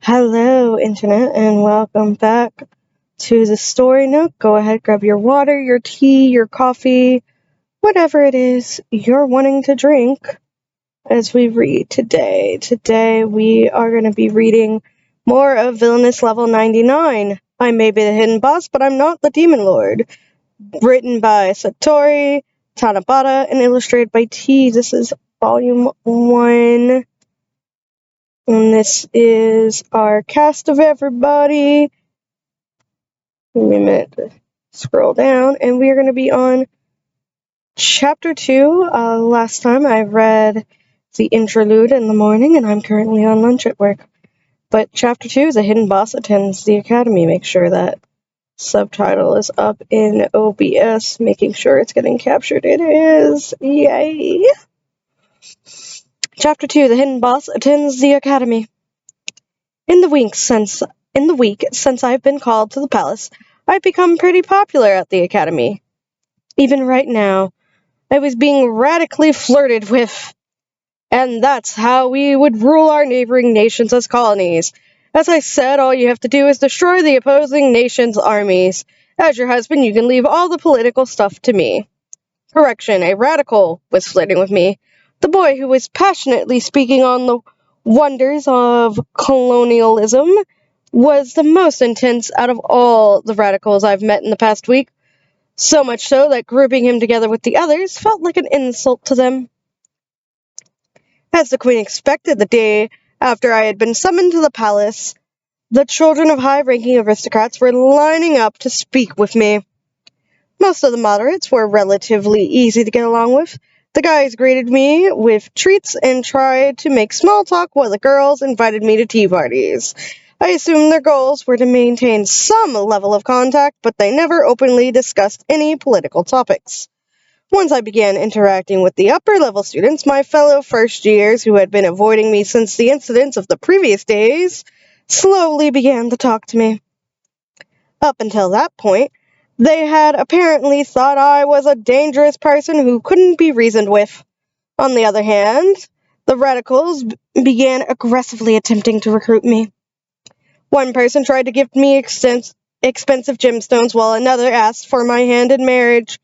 Hello, Internet, and welcome back to the Story Nook. Go ahead, grab your water, your tea, your coffee, whatever it is you're wanting to drink as we read today. Today, we are going to be reading more of Villainess level 99. I may be the hidden boss, but I'm not the Demon Lord. Written by Satori Tanabata and illustrated by T. This is Volume 1. And this is our cast of everybody. Give me a minute to scroll down. And we are going to be on Chapter 2. Last time I read the interlude in the morning, and I'm currently on lunch at work. But Chapter 2 is a hidden boss attends the academy. Make sure that subtitle is up in OBS, making sure it's getting captured. It is. Yay! Chapter 2, the hidden boss attends the academy. In the week since I've been called to the palace, I've become pretty popular at the academy. Even right now, I was being radically flirted with. And that's how we would rule our neighboring nations as colonies. As I said, all you have to do is destroy the opposing nation's armies. As your husband, you can leave all the political stuff to me. Correction, a radical was flirting with me. The boy who was passionately speaking on the wonders of colonialism was the most intense out of all the radicals I've met in the past week. So much so that grouping him together with the others felt like an insult to them. As the queen expected, the day after I had been summoned to the palace, the children of high-ranking aristocrats were lining up to speak with me. Most of the moderates were relatively easy to get along with. The guys greeted me with treats and tried to make small talk while the girls invited me to tea parties. I assumed their goals were to maintain some level of contact, but they never openly discussed any political topics. Once I began interacting with the upper-level students, my fellow first-years who had been avoiding me since the incidents of the previous days slowly began to talk to me. Up until that point, they had apparently thought I was a dangerous person who couldn't be reasoned with. On the other hand, the radicals began aggressively attempting to recruit me. One person tried to give me expensive gemstones, while another asked for my hand in marriage.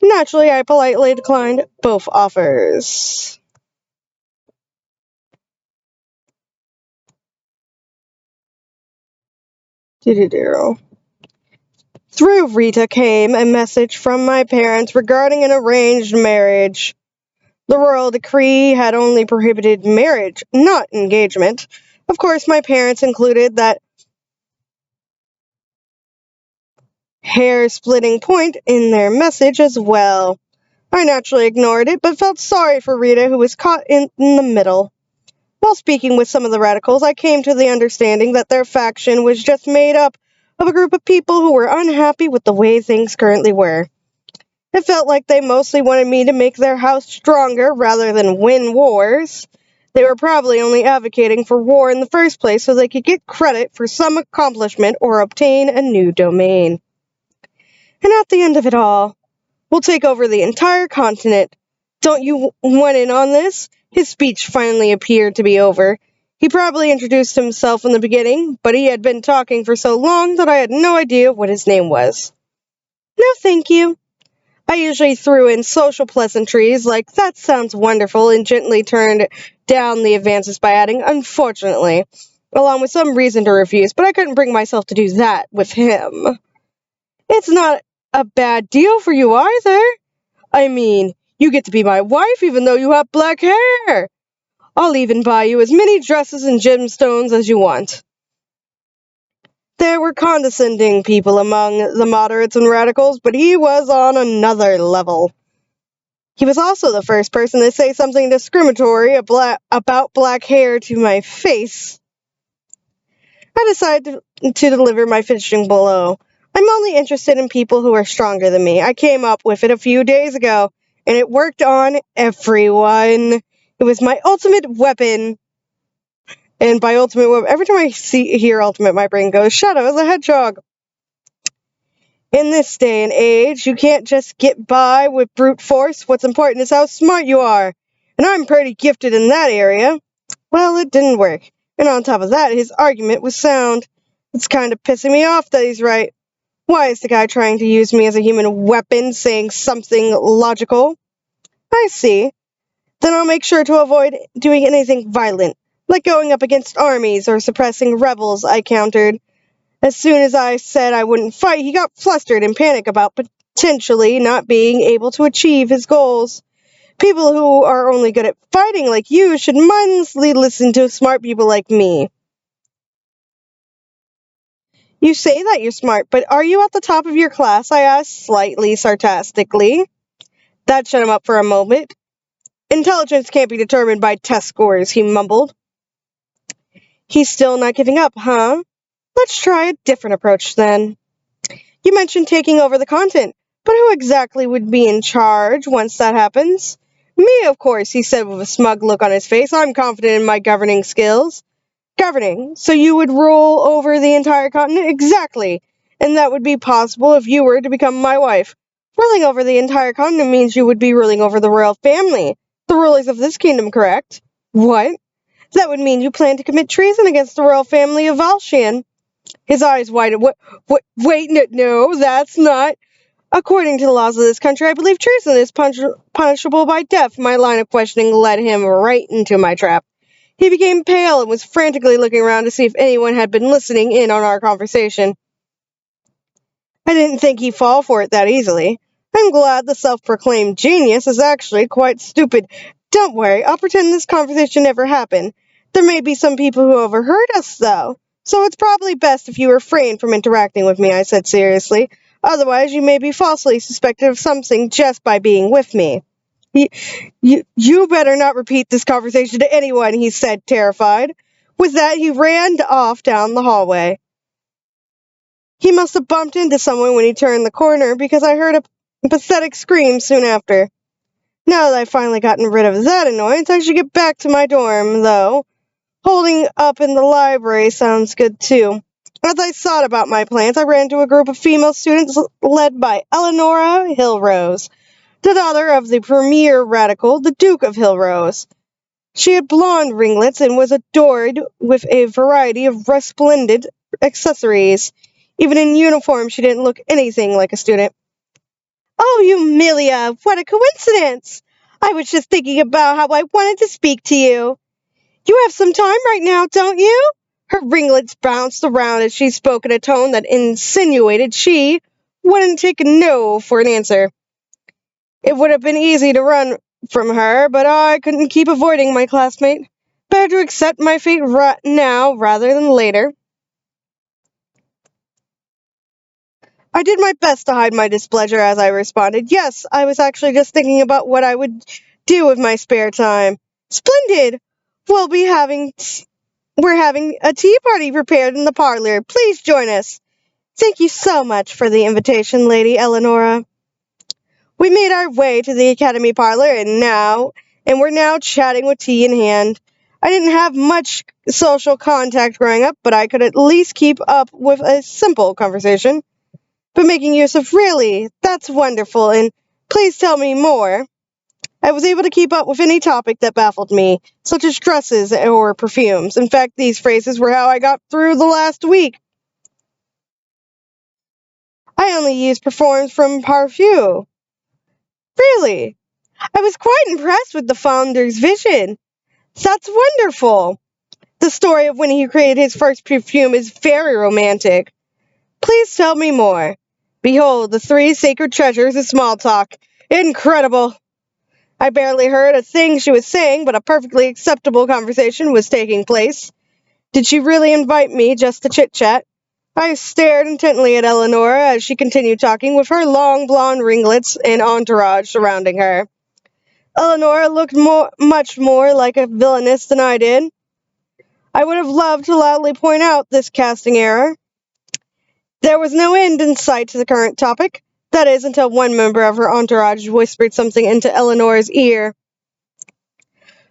Naturally, I politely declined both offers. Through Rita came a message from my parents regarding an arranged marriage. The royal decree had only prohibited marriage, not engagement. Of course, my parents included that hair-splitting point in their message as well. I naturally ignored it, but felt sorry for Rita, who was caught in the middle. While speaking with some of the radicals, I came to the understanding that their faction was just made up of a group of people who were unhappy with the way things currently were. It felt like they mostly wanted me to make their house stronger rather than win wars. They were probably only advocating for war in the first place so they could get credit for some accomplishment or obtain a new domain. And at the end of it all, we'll take over the entire continent. Don't you want in on this? His speech finally appeared to be over. He probably introduced himself in the beginning, but he had been talking for so long that I had no idea what his name was. No, thank you. I usually threw in social pleasantries like, that sounds wonderful, and gently turned down the advances by adding, unfortunately, along with some reason to refuse, but I couldn't bring myself to do that with him. It's not a bad deal for you either. I mean, you get to be my wife even though you have black hair. I'll even buy you as many dresses and gemstones as you want. There were condescending people among the moderates and radicals, but he was on another level. He was also the first person to say something discriminatory about black hair to my face. I decided to deliver my fishing below. I'm only interested in people who are stronger than me. I came up with it a few days ago, and it worked on everyone. It was my ultimate weapon. And by ultimate weapon, every time I hear ultimate, my brain goes, Shadow as a hedgehog. In this day and age, you can't just get by with brute force. What's important is how smart you are. And I'm pretty gifted in that area. Well, it didn't work. And on top of that, his argument was sound. It's kind of pissing me off that he's right. Why is the guy trying to use me as a human weapon, saying something logical? I see. Then I'll make sure to avoid doing anything violent, like going up against armies or suppressing rebels, I countered. As soon as I said I wouldn't fight, he got flustered and panicked about potentially not being able to achieve his goals. People who are only good at fighting like you should mindlessly listen to smart people like me. You say that you're smart, but are you at the top of your class? I asked, slightly sarcastically. That shut him up for a moment. Intelligence can't be determined by test scores, he mumbled. He's still not giving up, huh? Let's try a different approach then. You mentioned taking over the content, but who exactly would be in charge once that happens? Me, of course, he said with a smug look on his face. I'm confident in my governing skills. Governing? So you would rule over the entire continent? Exactly. And that would be possible if you were to become my wife. Ruling over the entire continent means you would be ruling over the royal family. The rulers of this kingdom, correct? What? That would mean you plan to commit treason against the royal family of Valshian. His eyes widened. Wait, no, that's not. According to the laws of this country, I believe treason is punishable by death. My line of questioning led him right into my trap. He became pale and was frantically looking around to see if anyone had been listening in on our conversation. I didn't think he'd fall for it that easily. I'm glad the self-proclaimed genius is actually quite stupid. Don't worry, I'll pretend this conversation never happened. There may be some people who overheard us, though, so it's probably best if you refrain from interacting with me, I said seriously. Otherwise, you may be falsely suspected of something just by being with me. You better not repeat this conversation to anyone, he said, terrified. With that, he ran off down the hallway. He must have bumped into someone when he turned the corner, because I heard a pathetic scream soon after. Now that I've finally gotten rid of that annoyance, I should get back to my dorm, though. Holding up in the library sounds good, too. As I thought about my plans, I ran into a group of female students led by Eleonora Hillrose, the daughter of the premier radical, the Duke of Hillrose. She had blonde ringlets and was adored with a variety of resplendent accessories. Even in uniform, she didn't look anything like a student. Oh, Eumelia, what a coincidence! I was just thinking about how I wanted to speak to you. You have some time right now, don't you? Her ringlets bounced around as she spoke in a tone that insinuated she wouldn't take a no for an answer. It would have been easy to run from her, but I couldn't keep avoiding my classmate. Better to accept my fate now rather than later. I did my best to hide my displeasure as I responded. Yes, I was actually just thinking about what I would do with my spare time. Splendid! We're having a tea party prepared in the parlor. Please join us. Thank you so much for the invitation, Lady Eleonora. We made our way to the academy parlor and we're now chatting with tea in hand. I didn't have much social contact growing up, but I could at least keep up with a simple conversation. But making use of really, that's wonderful, and please tell me more. I was able to keep up with any topic that baffled me, such as dresses or perfumes. In fact, these phrases were how I got through the last week. I only use perfumes from Parfum. Really? I was quite impressed with the founder's vision. That's wonderful. The story of when he created his first perfume is very romantic. Please tell me more. Behold, the 3 sacred treasures of small talk. Incredible. I barely heard a thing she was saying, but a perfectly acceptable conversation was taking place. Did she really invite me just to chit-chat? I stared intently at Eleonora as she continued talking with her long blonde ringlets and entourage surrounding her. Eleonora looked much more like a villainess than I did. I would have loved to loudly point out this casting error. There was no end in sight to the current topic, that is, until one member of her entourage whispered something into Eleanor's ear.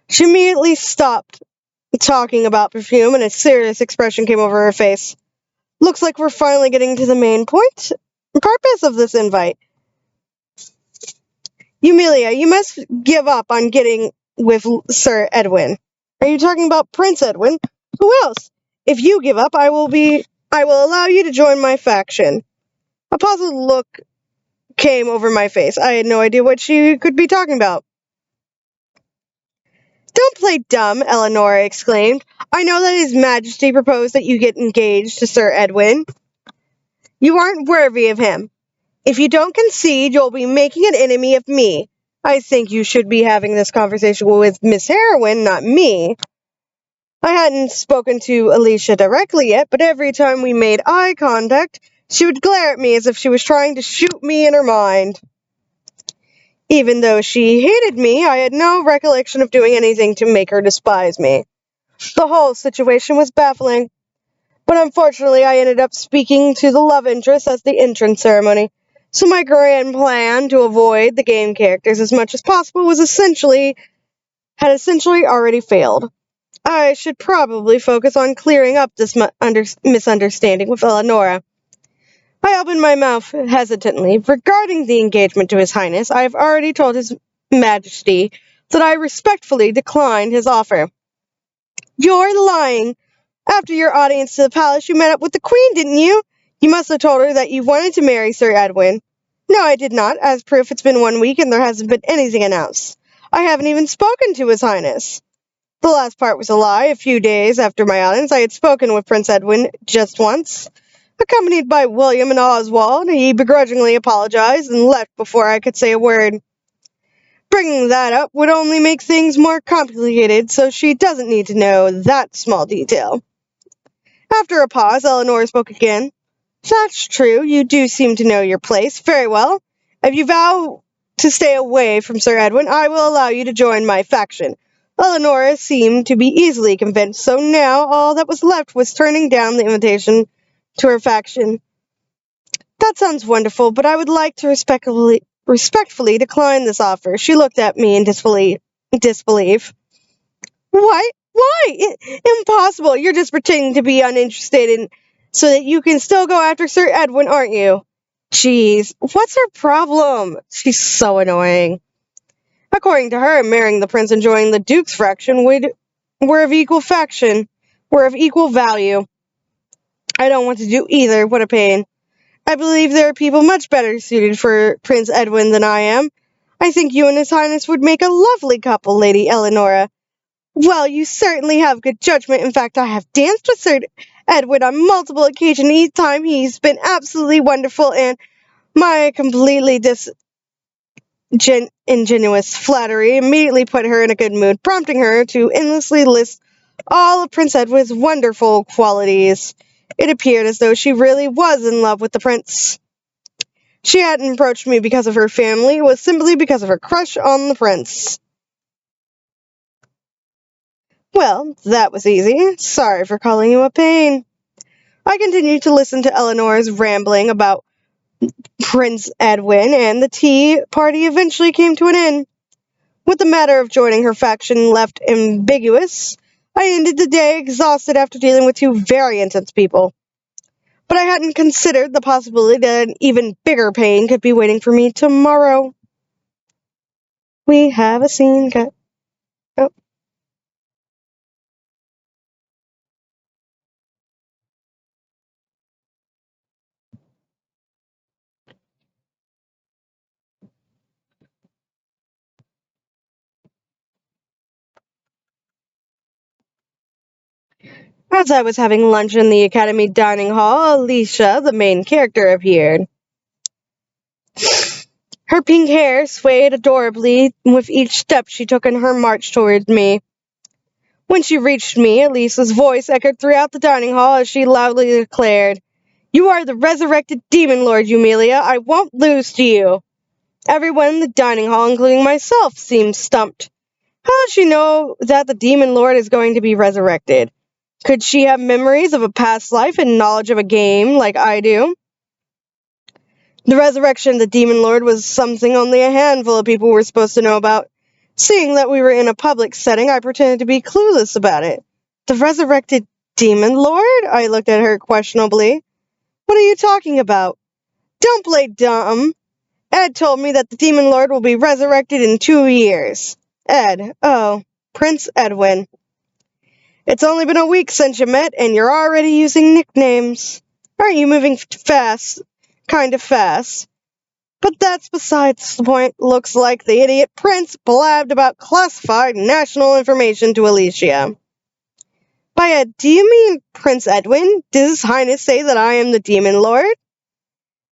She immediately stopped talking about perfume, and a serious expression came over her face. Looks like we're finally getting to the main point. Purpose of this invite. Eumelia, you must give up on getting with Sir Edwin. Are you talking about Prince Edwin? Who else? If you give up, I will allow you to join my faction. A puzzled look came over my face. I had no idea what she could be talking about. Don't play dumb, Eleanora exclaimed. I know that His Majesty proposed that you get engaged to Sir Edwin. You aren't worthy of him. If you don't concede, you'll be making an enemy of me. I think you should be having this conversation with Miss Heroine, not me. I hadn't spoken to Alicia directly yet, but every time we made eye contact, she would glare at me as if she was trying to shoot me in her mind. Even though she hated me, I had no recollection of doing anything to make her despise me. The whole situation was baffling. But unfortunately, I ended up speaking to the love interest as the entrance ceremony, so my grand plan to avoid the game characters as much as possible had essentially already failed. I should probably focus on clearing up this misunderstanding with Eleanora. I opened my mouth hesitantly. Regarding the engagement to His Highness, I have already told His Majesty that I respectfully declined his offer. You're lying. After your audience to the palace, you met up with the Queen, didn't you? You must have told her that you wanted to marry Sir Edwin. No, I did not. As proof, it's been 1 week and there hasn't been anything announced. I haven't even spoken to His Highness. The last part was a lie. A few days after my audience, I had spoken with Prince Edwin just once. Accompanied by William and Oswald, he begrudgingly apologized and left before I could say a word. Bringing that up would only make things more complicated, so she doesn't need to know that small detail. After a pause, Eleanor spoke again. That's true, you do seem to know your place. Very well. If you vow to stay away from Sir Edwin, I will allow you to join my faction. Eleanor seemed to be easily convinced, so now all that was left was turning down the invitation to her faction. That sounds wonderful, but I would like to respectfully decline this offer. She looked at me in disbelief. Why? Impossible. You're just pretending to be uninterested so that you can still go after Sir Edwin, aren't you? Jeez, what's her problem? She's so annoying. According to her, marrying the prince and joining the Duke's faction were of equal value. I don't want to do either. What a pain. I believe there are people much better suited for Prince Edwin than I am. I think you and His Highness would make a lovely couple, Lady Eleanora. Well, you certainly have good judgment. In fact, I have danced with Sir Edwin on multiple occasions. Each time he's been absolutely wonderful, and my completely ingenuous flattery immediately put her in a good mood, prompting her to endlessly list all of Prince Edward's wonderful qualities. It appeared as though she really was in love with the prince. She hadn't approached me because of her family, it was simply because of her crush on the prince. Well, that was easy. Sorry for calling you a pain. I continued to listen to Eleanor's rambling about Prince Edwin, and the tea party eventually came to an end. With the matter of joining her faction left ambiguous, I ended the day exhausted after dealing with two very intense people. But I hadn't considered the possibility that an even bigger pain could be waiting for me tomorrow. We have a scene cut. Oh. As I was having lunch in the academy dining hall, Alicia, the main character, appeared. Her pink hair swayed adorably with each step she took in her march toward me. When she reached me, Elisa's voice echoed throughout the dining hall as she loudly declared, "You are the resurrected demon lord, Eumelia. I won't lose to you." Everyone in the dining hall, including myself, seemed stumped. How does she know that the demon lord is going to be resurrected? Could she have memories of a past life and knowledge of a game like I do? The resurrection of the demon lord was something only a handful of people were supposed to know about. Seeing that we were in a public setting, I pretended to be clueless about it. The resurrected demon lord? I looked at her questionably. What are you talking about? Don't play dumb. Ed told me that the demon lord will be resurrected in 2 years. Ed. Oh, Prince Edwin. It's only been a week since you met, and you're already using nicknames. Aren't you moving fast? Kind of fast. But that's besides the point. Looks like the idiot prince blabbed about classified national information to Alicia. By do you mean Prince Edwin? Did His Highness say that I am the Demon Lord?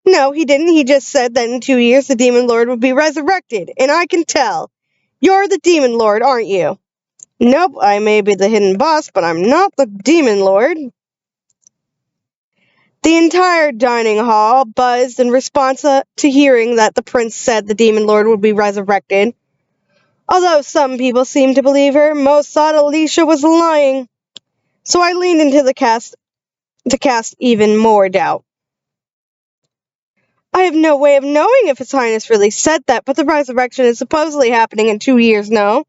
No, he didn't. He just said that in 2 years the Demon Lord would be resurrected, and I can tell. You're the Demon Lord, aren't you? Nope, I may be the hidden boss, but I'm not the Demon Lord. The entire dining hall buzzed in response to hearing that the prince said the Demon Lord would be resurrected. Although some people seemed to believe her, most thought Alicia was lying. So I leaned into the cast to cast even more doubt. I have no way of knowing if His Highness really said that, but the resurrection is supposedly happening in 2 years now.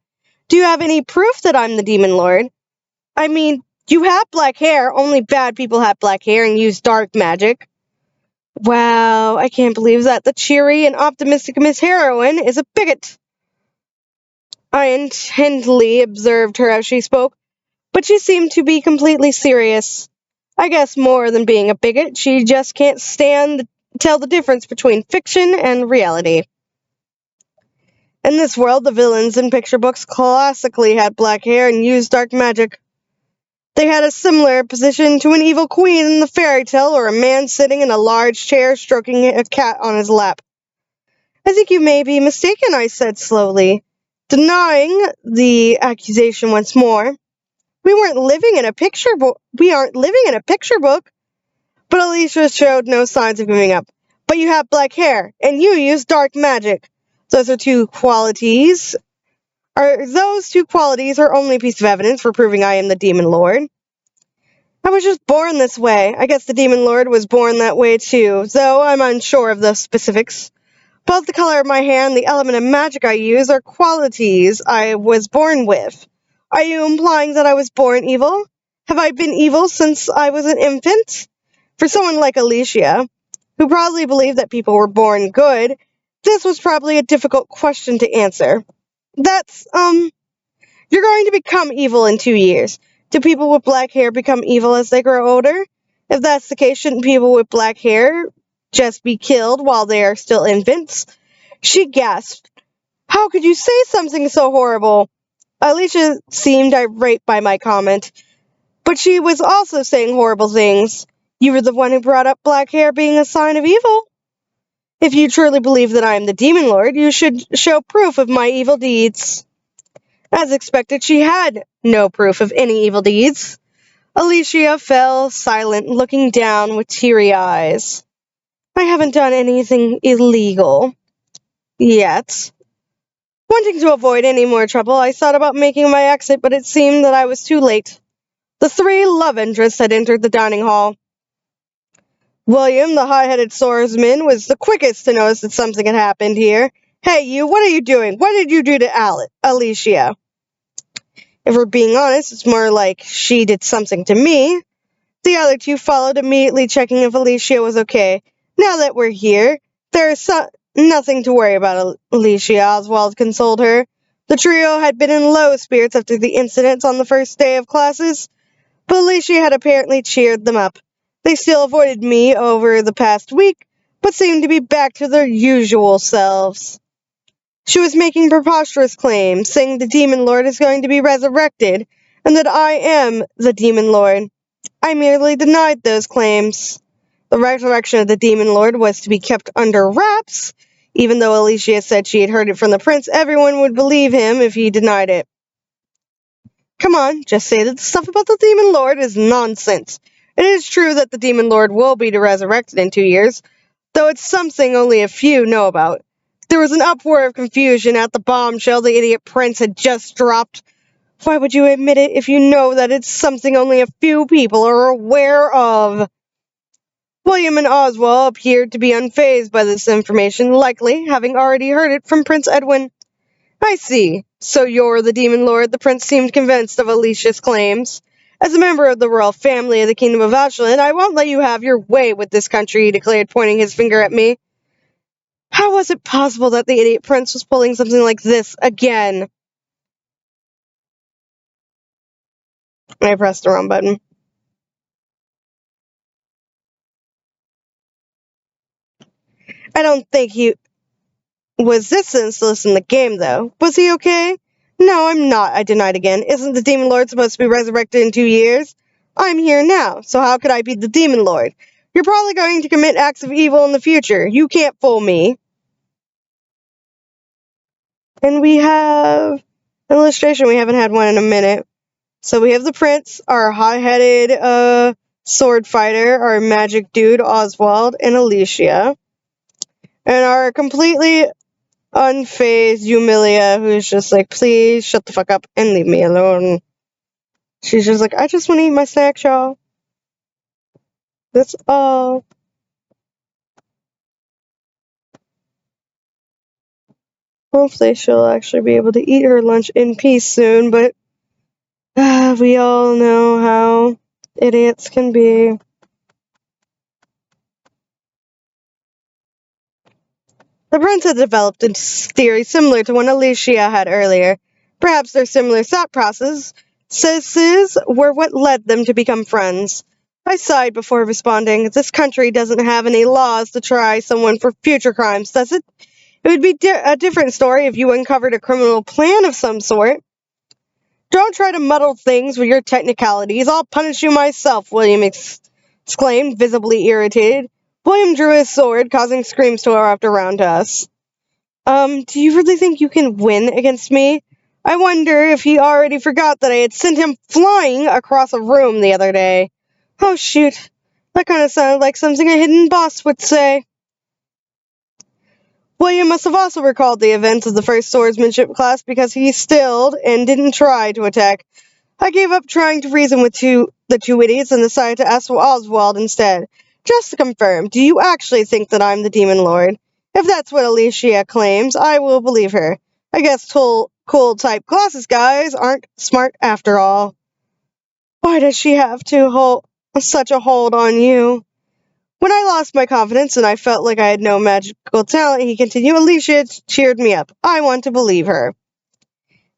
Do you have any proof that I'm the Demon Lord? I mean, you have black hair. Only bad people have black hair and use dark magic. Wow, I can't believe that the cheery and optimistic Miss Heroine is a bigot. I intently observed her as she spoke, but she seemed to be completely serious. I guess more than being a bigot, she just can't tell the difference between fiction and reality. In this world, the villains in picture books classically had black hair and used dark magic. They had a similar position to an evil queen in the fairy tale or a man sitting in a large chair stroking a cat on his lap. I think you may be mistaken, I said slowly, denying the accusation once more. We aren't living in a picture book. But Alicia showed no signs of giving up. But you have black hair, and you use dark magic. Those two qualities are only a piece of evidence for proving I am the Demon Lord. I was just born this way. I guess the Demon Lord was born that way too, though I'm unsure of the specifics. Both the color of my hair and the element of magic I use are qualities I was born with. Are you implying that I was born evil? Have I been evil since I was an infant? For someone like Alicia, who probably believed that people were born good, this was probably a difficult question to answer. You're going to become evil in 2 years. Do people with black hair become evil as they grow older? If that's the case, shouldn't people with black hair just be killed while they are still infants? She gasped. How could you say something so horrible? Alicia seemed irate by my comment, but she was also saying horrible things. You were the one who brought up black hair being a sign of evil. If you truly believe that I am the Demon Lord, you should show proof of my evil deeds. As expected, she had no proof of any evil deeds. Alicia fell silent, looking down with teary eyes. I haven't done anything illegal. Yet. Wanting to avoid any more trouble, I thought about making my exit, but it seemed that I was too late. The 3 love interests had entered the dining hall. William, the high-headed swordsman, was the quickest to notice that something had happened here. Hey, you, what are you doing? What did you do to Alicia? If we're being honest, it's more like she did something to me. The other 2 followed, immediately checking if Alicia was okay. Now that we're here, there's nothing to worry about, Alicia, Oswald consoled her. The trio had been in low spirits after the incidents on the first day of classes, but Alicia had apparently cheered them up. They still avoided me over the past week, but seemed to be back to their usual selves. She was making preposterous claims, saying the Demon Lord is going to be resurrected, and that I am the Demon Lord. I merely denied those claims. The resurrection of the Demon Lord was to be kept under wraps. Even though Alicia said she had heard it from the prince, everyone would believe him if he denied it. Come on, just say that the stuff about the Demon Lord is nonsense. It is true that the Demon Lord will be resurrected in 2 years, though it's something only a few know about. There was an uproar of confusion at the bombshell the idiot prince had just dropped. Why would you admit it if you know that it's something only a few people are aware of? William and Oswald appeared to be unfazed by this information, likely having already heard it from Prince Edwin. I see. So you're the Demon Lord. The prince seemed convinced of Alicia's claims. As a member of the royal family of the Kingdom of Ashland, I won't let you have your way with this country, he declared, pointing his finger at me. How was it possible that the idiot prince was pulling something like this again? I pressed the wrong button. I don't think he was this senseless in the game, though. Was he okay? No, I'm not, I denied again. Isn't the Demon Lord supposed to be resurrected in 2 years? I'm here now, so how could I be the Demon Lord? You're probably going to commit acts of evil in the future. You can't fool me. And we have an illustration. We haven't had one in a minute. So we have the prince, our hot-headed sword fighter, our magic dude, Oswald, and Alicia. And our completely unfazed Yumilia, who's just like, please shut the fuck up and leave me alone. She's just like, I just want to eat my snack, y'all. That's all. Hopefully she'll actually be able to eat her lunch in peace soon, but we all know how idiots can be. The prince had developed a theory similar to one Alicia had earlier. Perhaps their similar thought processes were what led them to become friends. I sighed before responding. This country doesn't have any laws to try someone for future crimes, does it? It would be a different story if you uncovered a criminal plan of some sort. Don't try to muddle things with your technicalities. I'll punish you myself, William exclaimed, visibly irritated. William drew his sword, causing screams to erupt around us. Do you really think you can win against me? I wonder if he already forgot that I had sent him flying across a room the other day. Oh, shoot. That kind of sounded like something a hidden boss would say. William must have also recalled the events of the first swordsmanship class because he stilled and didn't try to attack. I gave up trying to reason with the two idiots and decided to ask Oswald instead. Just to confirm, do you actually think that I'm the Demon Lord? If that's what Alicia claims, I will believe her. I guess cool-type glasses guys aren't smart after all. Why does she have to hold such a hold on you? When I lost my confidence and I felt like I had no magical talent, he continued, Alicia cheered me up. I want to believe her.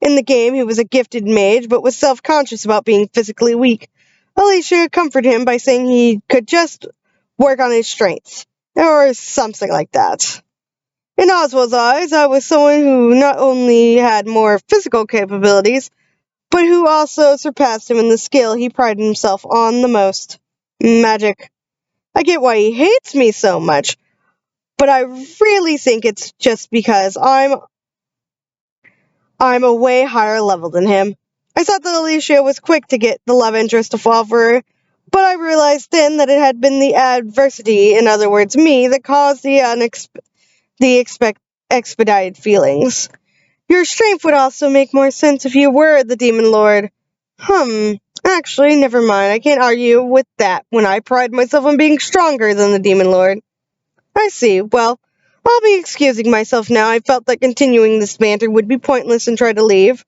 In the game, he was a gifted mage, but was self-conscious about being physically weak. Alicia comforted him by saying he could just work on his strengths, or something like that. In Oswald's eyes, I was someone who not only had more physical capabilities, but who also surpassed him in the skill he prided himself on the most. Magic. I get why he hates me so much, but I really think it's just because I'm a way higher level than him. I thought that Alicia was quick to get the love interest to fall for her, but I realized then that it had been the adversity, in other words, me, that caused the expedited feelings. Your strength would also make more sense if you were the Demon Lord. Actually, never mind. I can't argue with that when I pride myself on being stronger than the Demon Lord. I see. Well, I'll be excusing myself now. I felt that continuing this banter would be pointless and tried to leave.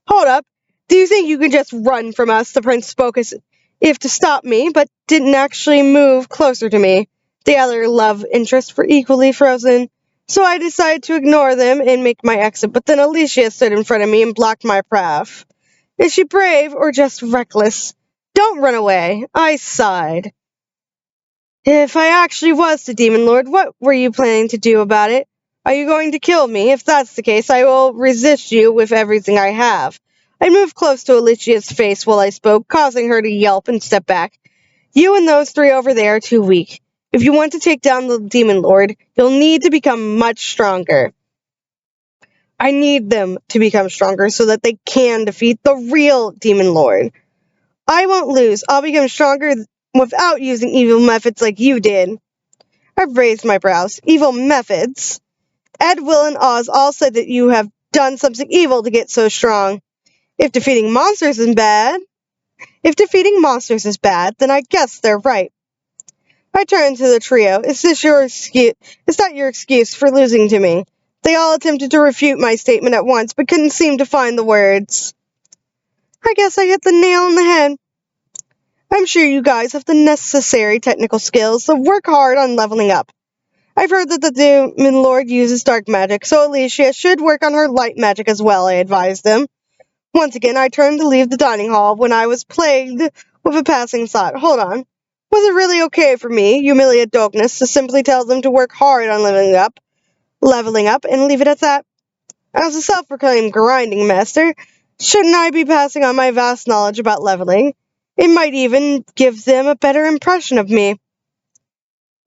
Hold up. Do you think you can just run from us? The prince spoke as if to stop me, but didn't actually move closer to me. The other love interests were equally frozen, so I decided to ignore them and make my exit, but then Alicia stood in front of me and blocked my path. Is she brave or just reckless? Don't run away. I sighed. If I actually was the Demon Lord, what were you planning to do about it? Are you going to kill me? If that's the case, I will resist you with everything I have. I moved close to Alicia's face while I spoke, causing her to yelp and step back. You and those three over there are too weak. If you want to take down the Demon Lord, you'll need to become much stronger. I need them to become stronger so that they can defeat the real Demon Lord. I won't lose. I'll become stronger without using evil methods like you did. I've raised my brows. Evil methods? Ed, Will, and Oz all said that you have done something evil to get so strong. If defeating monsters is bad, then I guess they're right. I turned to the trio. Is that your excuse for losing to me? They all attempted to refute my statement at once, but couldn't seem to find the words. I guess I hit the nail on the head. I'm sure you guys have the necessary technical skills, so work hard on leveling up. I've heard that the Demon Lord uses dark magic, so Alicia should work on her light magic as well, I advised them. Once again, I turned to leave the dining hall when I was plagued with a passing thought. Hold on. Was it really okay for me, humiliate Dogness, to simply tell them to work hard on leveling up, and leave it at that? As a self-proclaimed grinding master, shouldn't I be passing on my vast knowledge about leveling? It might even give them a better impression of me.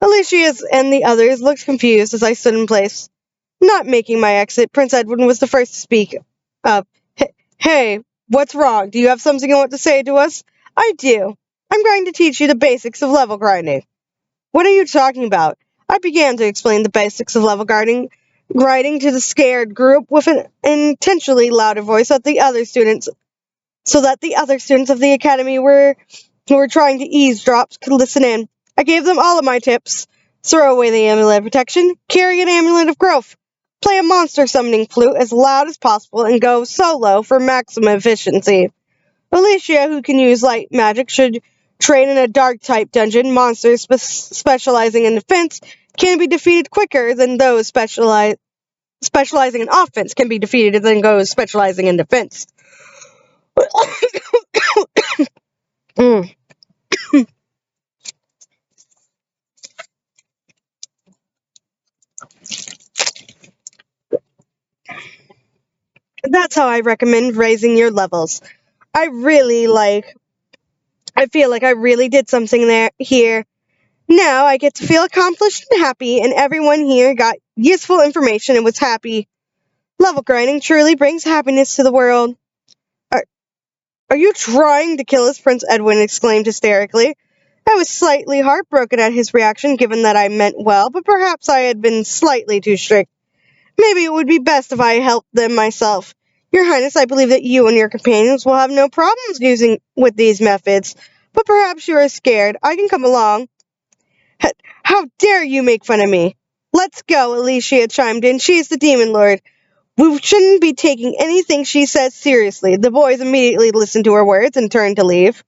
Alicia and the others looked confused as I stood in place. Not making my exit, Prince Edwin was the first to speak up. Hey, what's wrong? Do you have something you want to say to us? I do. I'm going to teach you the basics of level grinding. What are you talking about? I began to explain the basics of level grinding to the scared group with an intentionally louder voice so that the other students of the academy who were trying to eavesdrop could listen in. I gave them all of my tips. Throw away the amulet of protection, carry an amulet of growth, play a monster summoning flute as loud as possible, and go solo for maximum efficiency. Alicia, who can use light magic, should train in a dark-type dungeon. Monsters specializing in defense can be defeated quicker than those specializing in offense can be defeated than those specializing in defense. That's how I recommend raising your levels. I feel like I really did something here. Now I get to feel accomplished and happy, and everyone here got useful information and was happy. Level grinding truly brings happiness to the world. Are you trying to kill us? Prince Edwin exclaimed hysterically. I was slightly heartbroken at his reaction, given that I meant well, but perhaps I had been slightly too strict. Maybe it would be best if I helped them myself. Your Highness, I believe that you and your companions will have no problems with these methods, but perhaps you are scared. I can come along. How dare you make fun of me? Let's go, Alicia chimed in. She's the Demon Lord. We shouldn't be taking anything she says seriously. The boys immediately listened to her words and turned to leave.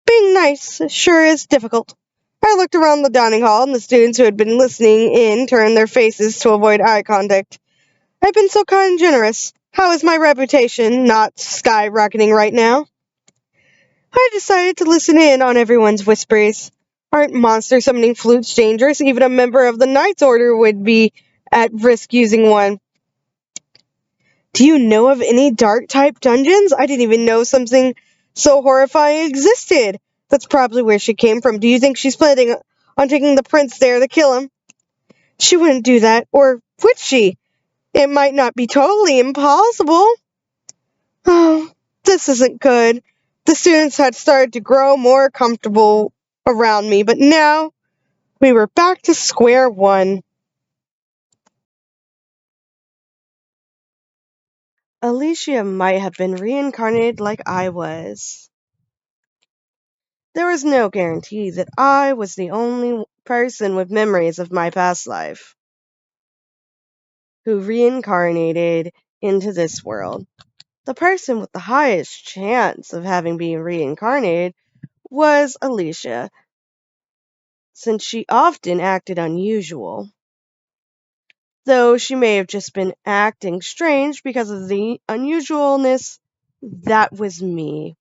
Being nice sure is difficult. I looked around the dining hall, and the students who had been listening in turned their faces to avoid eye contact. I've been so kind and generous. How is my reputation not skyrocketing right now? I decided to listen in on everyone's whispers. Aren't monster summoning flutes dangerous? Even a member of the Knight's Order would be at risk using one. Do you know of any dark-type dungeons? I didn't even know something so horrifying existed. That's probably where she came from. Do you think she's planning on taking the prince there to kill him? She wouldn't do that, or would she? It might not be totally impossible. Oh, this isn't good. The students had started to grow more comfortable around me, but now we were back to square one. Alicia might have been reincarnated like I was. There was no guarantee that I was the only person with memories of my past life who reincarnated into this world. The person with the highest chance of having been reincarnated was Alicia, since she often acted unusual. Though she may have just been acting strange because of the unusualness, that was me.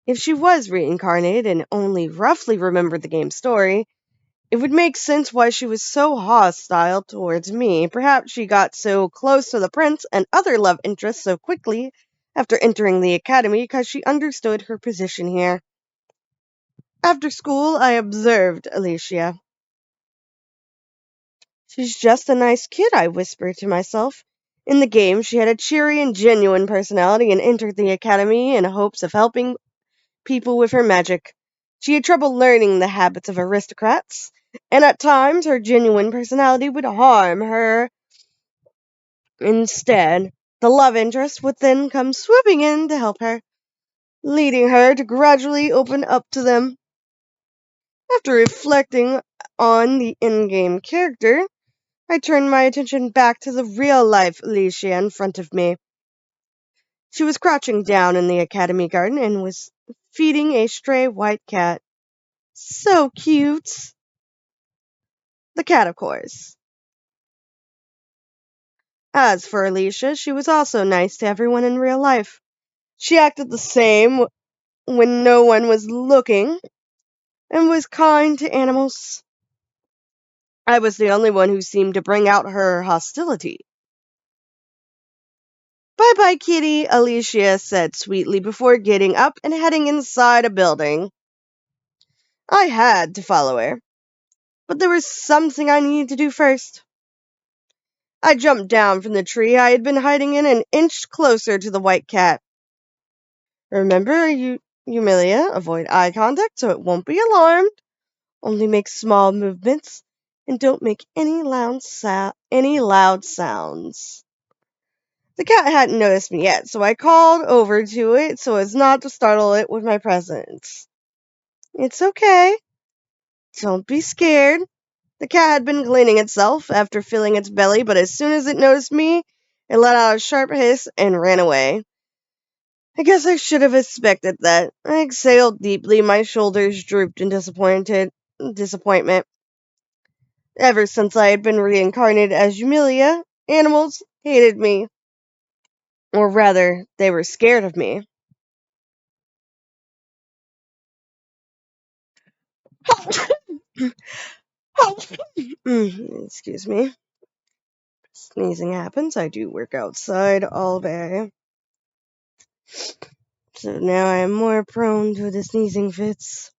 If she was reincarnated and only roughly remembered the game's story, it would make sense why she was so hostile towards me. Perhaps she got so close to the prince and other love interests so quickly after entering the academy because she understood her position here. After school, I observed Alicia. She's just a nice kid, I whispered to myself. In the game, she had a cheery and genuine personality and entered the academy in hopes of helping people with her magic. She had trouble learning the habits of aristocrats, and at times her genuine personality would harm her. Instead, the love interest would then come swooping in to help her, leading her to gradually open up to them. After reflecting on the in-game character, I turned my attention back to the real-life Alicia in front of me. She was crouching down in the academy garden and was feeding a stray white cat. So cute. The cat, of course. As for Alicia, she was also nice to everyone in real life. She acted the same when no one was looking, and was kind to animals. I was the only one who seemed to bring out her hostility. Bye-bye, kitty, Alicia said sweetly before getting up and heading inside a building. I had to follow her, but there was something I needed to do first. I jumped down from the tree I had been hiding in and inched closer to the white cat. Remember, Yumilia, avoid eye contact so it won't be alarmed. Only make small movements, and don't make any loud sounds. The cat hadn't noticed me yet, so I called over to it so as not to startle it with my presence. It's okay. Don't be scared. The cat had been cleaning itself after filling its belly, but as soon as it noticed me, it let out a sharp hiss and ran away. I guess I should have expected that. I exhaled deeply, my shoulders drooped in disappointment. Ever since I had been reincarnated as Yumilia, animals hated me. Or rather, they were scared of me. Excuse me. Sneezing happens. I do work outside all day. So now I am more prone to the sneezing fits.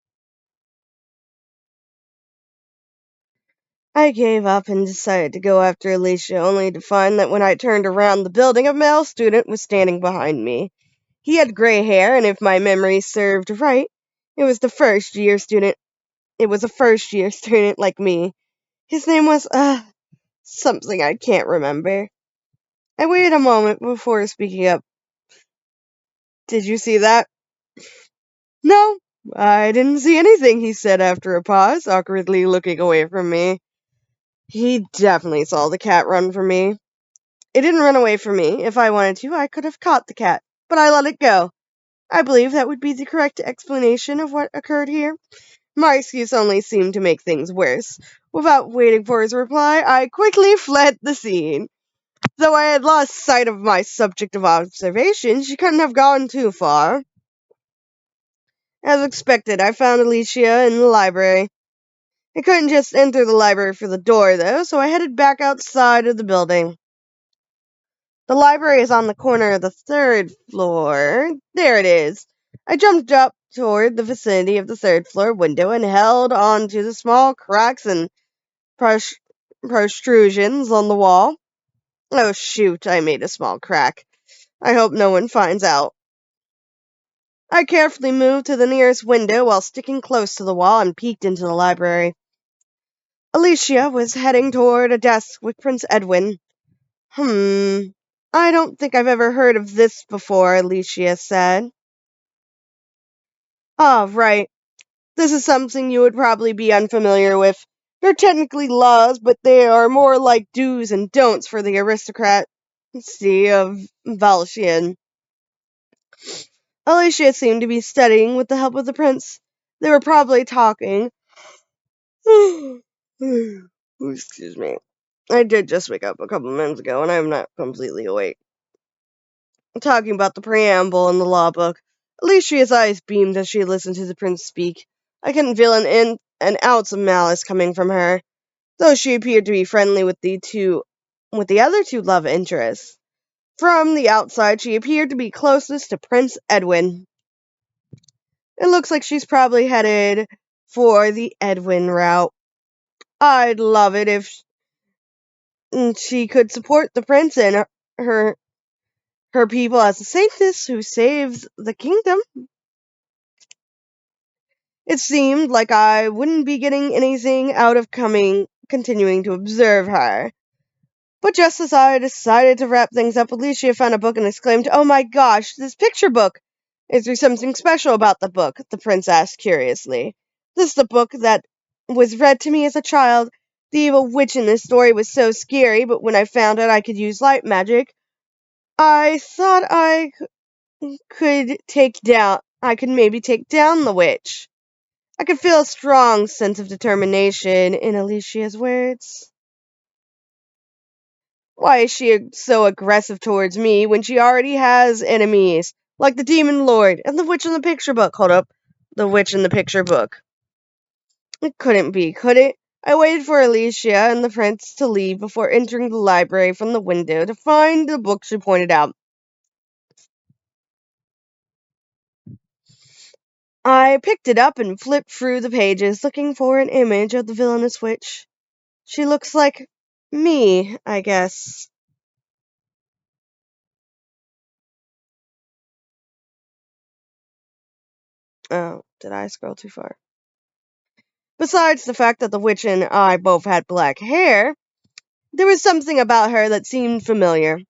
I gave up and decided to go after Alicia, only to find that when I turned around the building, a male student was standing behind me. He had gray hair, and if my memory served right, it was a first-year student like me. His name was, something I can't remember. I waited a moment before speaking up. Did you see that? No, I didn't see anything, he said after a pause, awkwardly looking away from me. He definitely saw the cat run from me. It didn't run away from me. If I wanted to, I could have caught the cat, but I let it go. I believe that would be the correct explanation of what occurred here. My excuse only seemed to make things worse. Without waiting for his reply, I quickly fled the scene. Though I had lost sight of my subject of observation, she couldn't have gone too far. As expected, I found Alicia in the library. I couldn't just enter the library through the door, though, so I headed back outside of the building. The library is on the corner of the 3rd floor. There it is. I jumped up toward the vicinity of the 3rd floor window and held on to the small cracks and protrusions on the wall. Oh, shoot, I made a small crack. I hope no one finds out. I carefully moved to the nearest window while sticking close to the wall and peeked into the library. Alicia was heading toward a desk with Prince Edwin. I don't think I've ever heard of this before, Alicia said. Ah, right. This is something you would probably be unfamiliar with. They're technically laws, but they are more like do's and don'ts for the aristocracy of Valshian. Alicia seemed to be studying with the help of the prince. They were probably talking. Excuse me. I did just wake up a couple minutes ago, and I'm not completely awake. Talking about the preamble in the law book. Alicia's eyes beamed as she listened to the prince speak. I couldn't feel an ounce of malice coming from her, though she appeared to be friendly with the other two love interests. From the outside, she appeared to be closest to Prince Edwin. It looks like she's probably headed for the Edwin route. I'd love it if she could support the prince and her people as a saintess who saves the kingdom. It seemed like I wouldn't be getting anything out of continuing to observe her. But just as I decided to wrap things up, Alicia found a book and exclaimed, "Oh my gosh, this picture book! Is there something special about the book?" the prince asked curiously. "This is the book that was read to me as a child. The evil witch in this story was so scary, but when I found out I could use light magic, I thought I could maybe take down the witch." I could feel a strong sense of determination in Alicia's words. Why is she so aggressive towards me when she already has enemies, like the Demon Lord and the Witch in the Picture Book? Hold up. The Witch in the Picture Book. It couldn't be, could it? I waited for Alicia and the prince to leave before entering the library from the window to find the book she pointed out. I picked it up and flipped through the pages, looking for an image of the villainous witch. She looks like me, I guess. Oh, did I scroll too far? Besides the fact that the witch and I both had black hair, there was something about her that seemed familiar.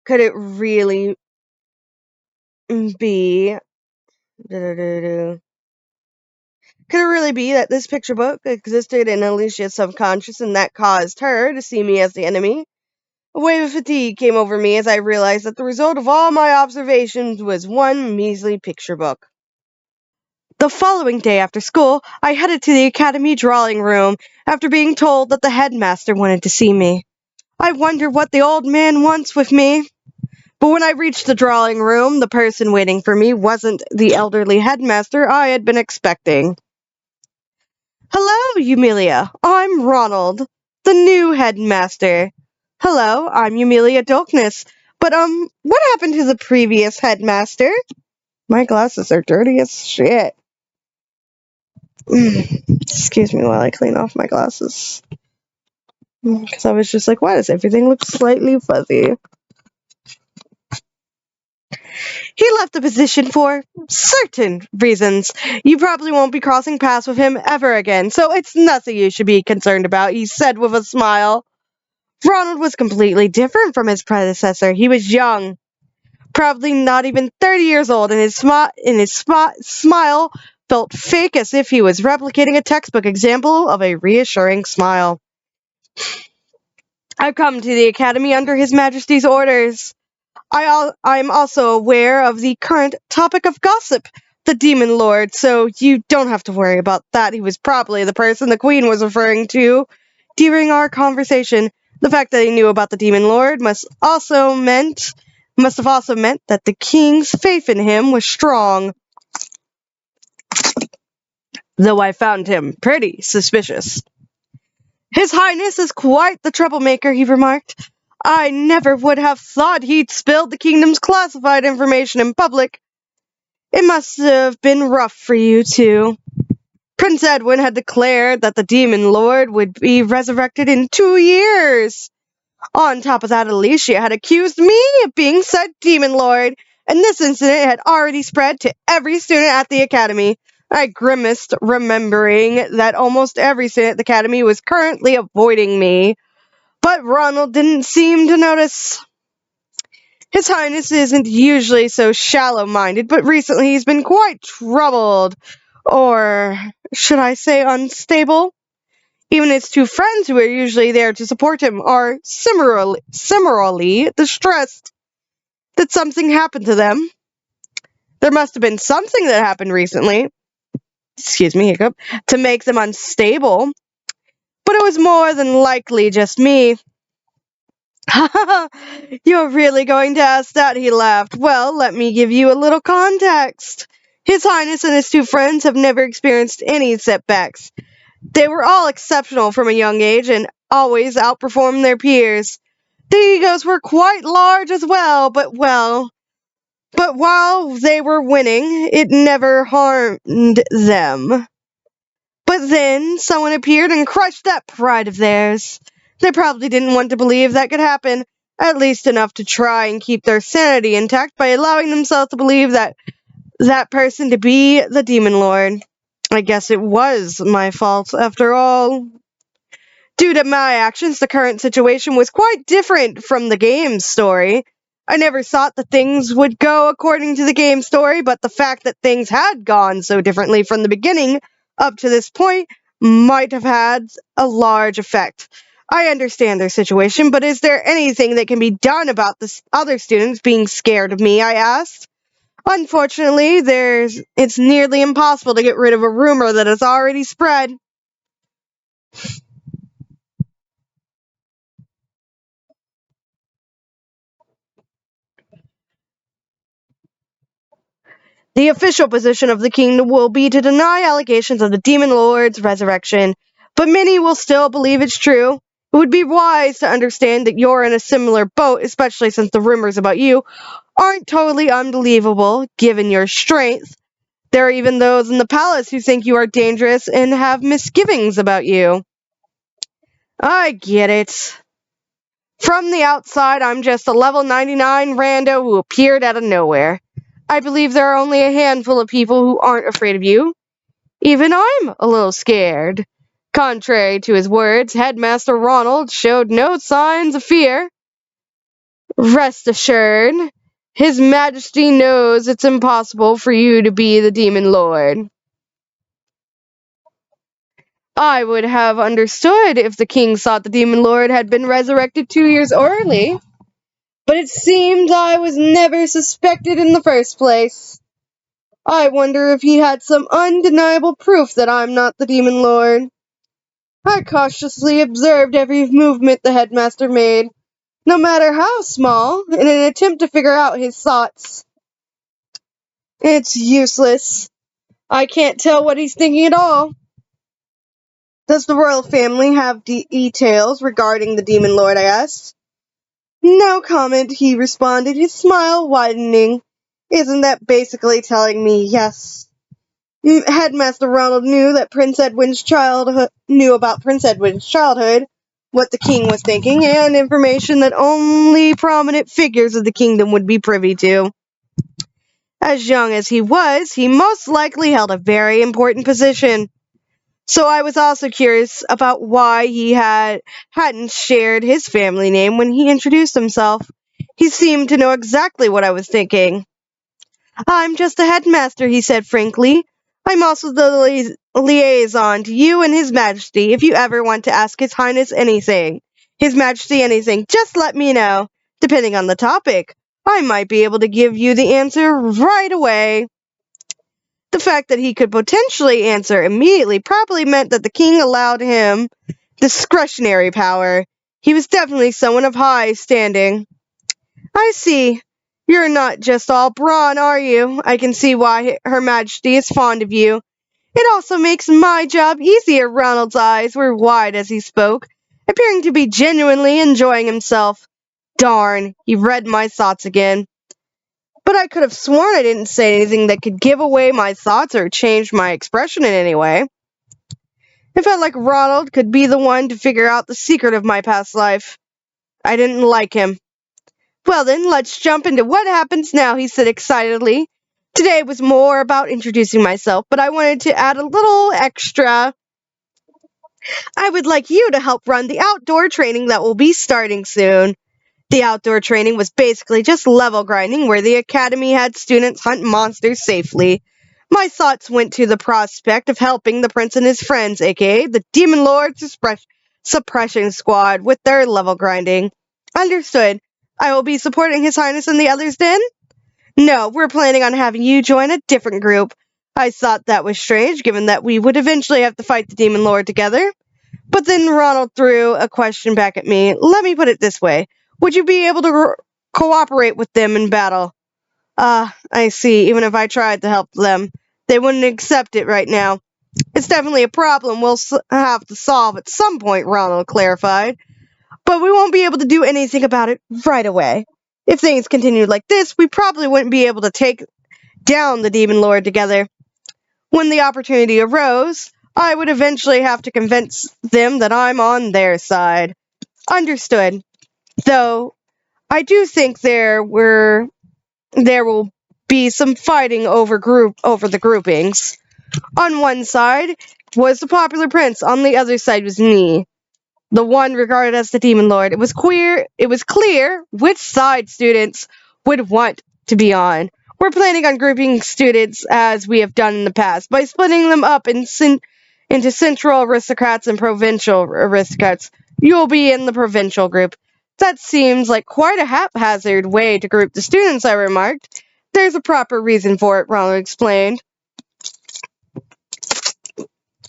Could it really be... Could it really be that this picture book existed in Alicia's subconscious and that caused her to see me as the enemy? A wave of fatigue came over me as I realized that the result of all my observations was one measly picture book. The following day after school, I headed to the academy drawing room after being told that the headmaster wanted to see me. I wonder what the old man wants with me. But when I reached the drawing room, the person waiting for me wasn't the elderly headmaster I had been expecting. Hello, Eumelia. I'm Ronald, the new headmaster. Hello, I'm Eumelia Dolkness. But, what happened to the previous headmaster? My glasses are dirty as shit. Excuse me while I clean off my glasses. Because I was just like, why does everything look slightly fuzzy? He left the position for certain reasons. You probably won't be crossing paths with him ever again, so it's nothing you should be concerned about, he said with a smile. Ronald was completely different from his predecessor. He was young, probably not even 30 years old, and his smile felt fake, as if he was replicating a textbook example of a reassuring smile. I've come to the academy under His Majesty's orders. I'm also aware of the current topic of gossip, the Demon Lord, so you don't have to worry about that. He was probably the person the Queen was referring to during our conversation. The fact that he knew about the Demon Lord must have also meant that the King's faith in him was strong. Though I found him pretty suspicious. His Highness is quite the troublemaker, he remarked. I never would have thought he'd spilled the kingdom's classified information in public. It must have been rough for you, too. Prince Edwin had declared that the Demon Lord would be resurrected in 2 years. On top of that, Alicia had accused me of being said Demon Lord, and this incident had already spread to every student at the academy. I grimaced, remembering that almost every student at the academy was currently avoiding me. But Ronald didn't seem to notice. His Highness isn't usually so shallow-minded, but recently he's been quite troubled. Or should I say unstable? Even his 2 friends who are usually there to support him are similarly distressed that something happened to them. There must have been something that happened recently, hiccup, to make them unstable. But it was more than likely just me. You're really going to ask that, he laughed. Well, let me give you a little context. His Highness and his 2 friends have never experienced any setbacks. They were all exceptional from a young age and always outperformed their peers. Their egos were quite large as well, but while they were winning, it never harmed them. But then someone appeared and crushed that pride of theirs. They probably didn't want to believe that could happen, at least enough to try and keep their sanity intact by allowing themselves to believe that person to be the Demon Lord. I guess it was my fault, after all. Due to my actions, the current situation was quite different from the game's story. I never thought that things would go according to the game story, but the fact that things had gone so differently from the beginning up to this point might have had a large effect. I understand their situation, but is there anything that can be done about the other students being scared of me, I asked. Unfortunately, it's nearly impossible to get rid of a rumor that has already spread. The official position of the kingdom will be to deny allegations of the Demon Lord's resurrection, but many will still believe it's true. It would be wise to understand that you're in a similar boat, especially since the rumors about you aren't totally unbelievable, given your strength. There are even those in the palace who think you are dangerous and have misgivings about you. I get it. From the outside, I'm just a level 99 rando who appeared out of nowhere. I believe there are only a handful of people who aren't afraid of you. Even I'm a little scared. Contrary to his words, Headmaster Ronald showed no signs of fear. Rest assured, His Majesty knows it's impossible for you to be the Demon Lord. I would have understood if the king thought the Demon Lord had been resurrected 2 years early, but it seems I was never suspected in the first place. I wonder if he had some undeniable proof that I'm not the Demon Lord. I cautiously observed every movement the headmaster made, no matter how small, in an attempt to figure out his thoughts. It's useless. I can't tell what he's thinking at all. Does the royal family have details regarding the Demon Lord, I asked. No comment, he responded, his smile widening. Isn't that basically telling me yes? Headmaster Ronald knew about Prince Edwin's childhood, what the king was thinking, and information that only prominent figures of the kingdom would be privy to. As young as he was, he most likely held a very important position. So I was also curious about why he hadn't shared his family name when he introduced himself. He seemed to know exactly what I was thinking. I'm just the headmaster, he said frankly. I'm also the liaison to you and His Majesty. If you ever want to ask His Highness anything, His Majesty anything, just let me know. Depending on the topic, I might be able to give you the answer right away. The fact that he could potentially answer immediately probably meant that the king allowed him discretionary power. He was definitely someone of high standing. I see. You're not just all brawn, are you? I can see why Her Majesty is fond of you. It also makes my job easier. Ronald's eyes were wide as he spoke, appearing to be genuinely enjoying himself. Darn, he read my thoughts again. But I could have sworn I didn't say anything that could give away my thoughts or change my expression in any way. It felt like Ronald could be the one to figure out the secret of my past life. I didn't like him. Well then, let's jump into what happens now, he said excitedly. Today was more about introducing myself, but I wanted to add a little extra. I would like you to help run the outdoor training that will be starting soon. The outdoor training was basically just level grinding, where the academy had students hunt monsters safely. My thoughts went to the prospect of helping the prince and his friends, aka the Demon Lord Suppression Squad, with their level grinding. Understood. I will be supporting His Highness and the others then? No, we're planning on having you join a different group. I thought that was strange, given that we would eventually have to fight the Demon Lord together. But then Ronald threw a question back at me. Let me put it this way. Would you be able to cooperate with them in battle? I see. Even if I tried to help them, they wouldn't accept it right now. It's definitely a problem we'll have to solve at some point, Ronald clarified. But we won't be able to do anything about it right away. If things continued like this, we probably wouldn't be able to take down the Demon Lord together. When the opportunity arose, I would eventually have to convince them that I'm on their side. Understood. Though, I do think there will be some fighting over the groupings. On one side was the popular prince, on the other side was me, the one regarded as the Demon Lord. It was clear which side students would want to be on. We're planning on grouping students as we have done in the past, by splitting them up into central aristocrats and provincial aristocrats. You'll be in the provincial group. That seems like quite a haphazard way to group the students, I remarked. There's a proper reason for it, Ronald explained.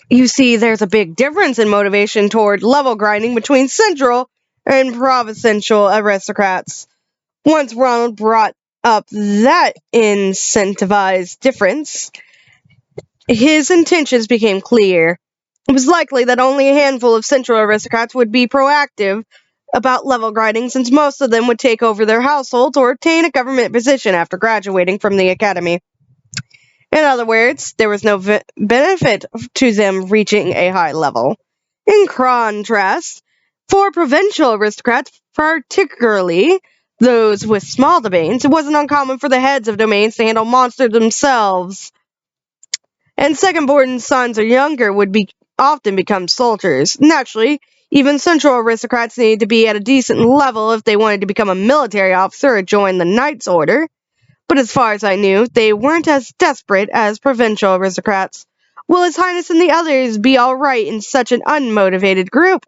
You see, there's a big difference in motivation toward level grinding between central and provincial aristocrats. Once Ronald brought up that incentivized difference, his intentions became clear. It was likely that only a handful of Central aristocrats would be proactive about level grinding, since most of them would take over their households or obtain a government position after graduating from the academy. In other words, there was no benefit to them reaching a high level. In contrast, for provincial aristocrats, particularly those with small domains, it wasn't uncommon for the heads of domains to handle monsters themselves. And second-born sons or younger would often become soldiers. Naturally, even central aristocrats needed to be at a decent level if they wanted to become a military officer or join the Knights Order. But as far as I knew, they weren't as desperate as provincial aristocrats. Will His Highness and the others be alright in such an unmotivated group?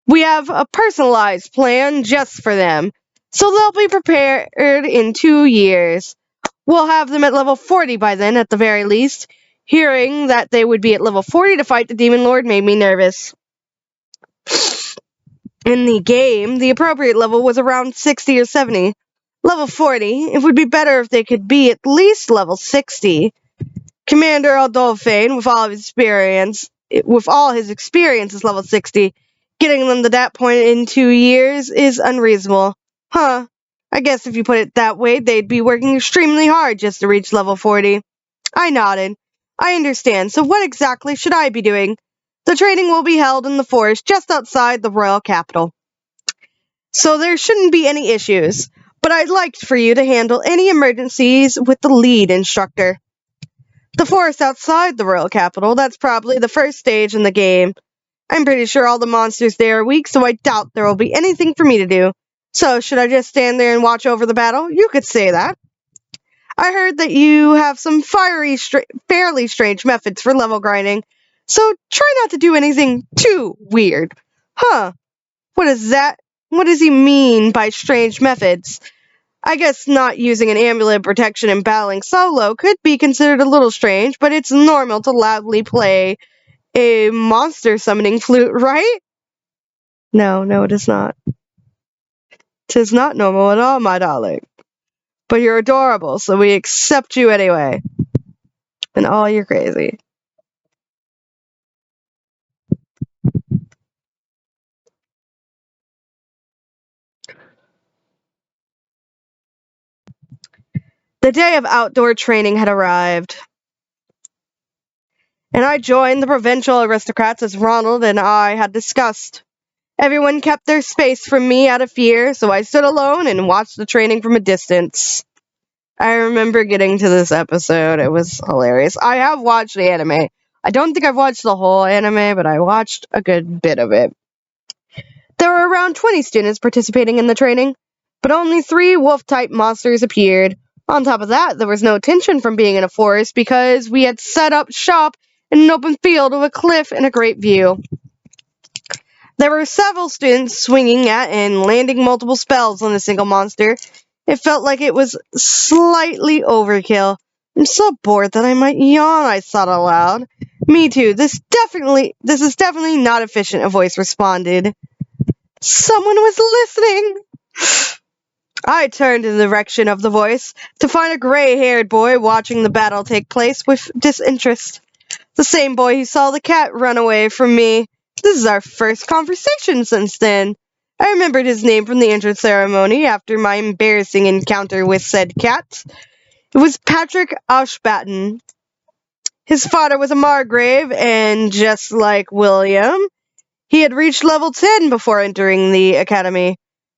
We have a personalized plan just for them, so they'll be prepared in 2 years. We'll have them at level 40 by then, at the very least. Hearing that they would be at level 40 to fight the Demon Lord made me nervous. In the game, the appropriate level was around 60 or 70. Level 40, it would be better if they could be at least level 60. Commander Aldolphine, with all his experience, is level 60. Getting them to that point in 2 years is unreasonable. Huh. I guess if you put it that way, they'd be working extremely hard just to reach level 40. I nodded. I understand, so what exactly should I be doing? The training will be held in the forest just outside the royal capital, so there shouldn't be any issues, but I'd like for you to handle any emergencies with the lead instructor. The forest outside the royal capital, that's probably the first stage in the game. I'm pretty sure all the monsters there are weak, so I doubt there will be anything for me to do. So, should I just stand there and watch over the battle? You could say that. I heard that you have some fairly strange methods for level grinding, so try not to do anything too weird. Huh. What does he mean by strange methods? I guess not using an amulet of protection and battling solo could be considered a little strange, but it's normal to loudly play a monster summoning flute, right? No, it is not. 'Tis not normal at all, my darling. But you're adorable, so we accept you anyway. And you're crazy. The day of outdoor training had arrived, and I joined the provincial aristocrats as Ronald and I had discussed. Everyone kept their space from me out of fear, so I stood alone and watched the training from a distance. I remember getting to this episode. It was hilarious. I have watched the anime. I don't think I've watched the whole anime, but I watched a good bit of it. There were around 20 students participating in the training, but only 3 wolf-type monsters appeared. On top of that, there was no tension from being in a forest because we had set up shop in an open field with a cliff and a great view. There were several students swinging at and landing multiple spells on a single monster. It felt like it was slightly overkill. I'm so bored that I might yawn, I thought aloud. Me too. This is definitely not efficient, a voice responded. Someone was listening. I turned in the direction of the voice to find a gray-haired boy watching the battle take place with disinterest. The same boy who saw the cat run away from me. This is our first conversation since then. I remembered his name from the entrance ceremony after my embarrassing encounter with said cat. It was Patrick Ashbatten. His father was a Margrave, and just like William, he had reached level 10 before entering the academy.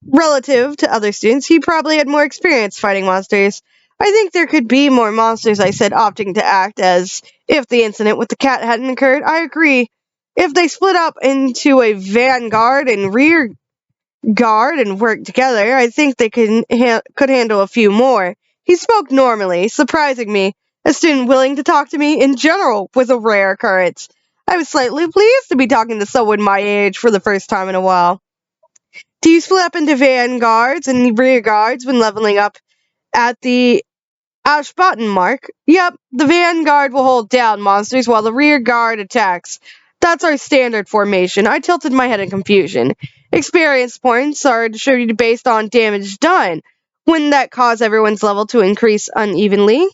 Relative to other students, he probably had more experience fighting monsters. I think there could be more monsters, I said, opting to act as if the incident with the cat hadn't occurred. I agree. If they split up into a vanguard and rear guard and worked together, I think they could handle a few more. He spoke normally, surprising me. A student willing to talk to me in general was a rare occurrence. I was slightly pleased to be talking to someone my age for the first time in a while. Do you split up into vanguards and rear guards when leveling up at the Ashbatten mark? Yep, the vanguard will hold down monsters while the rear guard attacks. That's our standard formation. I tilted my head in confusion. Experience points are distributed based on damage done. Wouldn't that cause everyone's level to increase unevenly?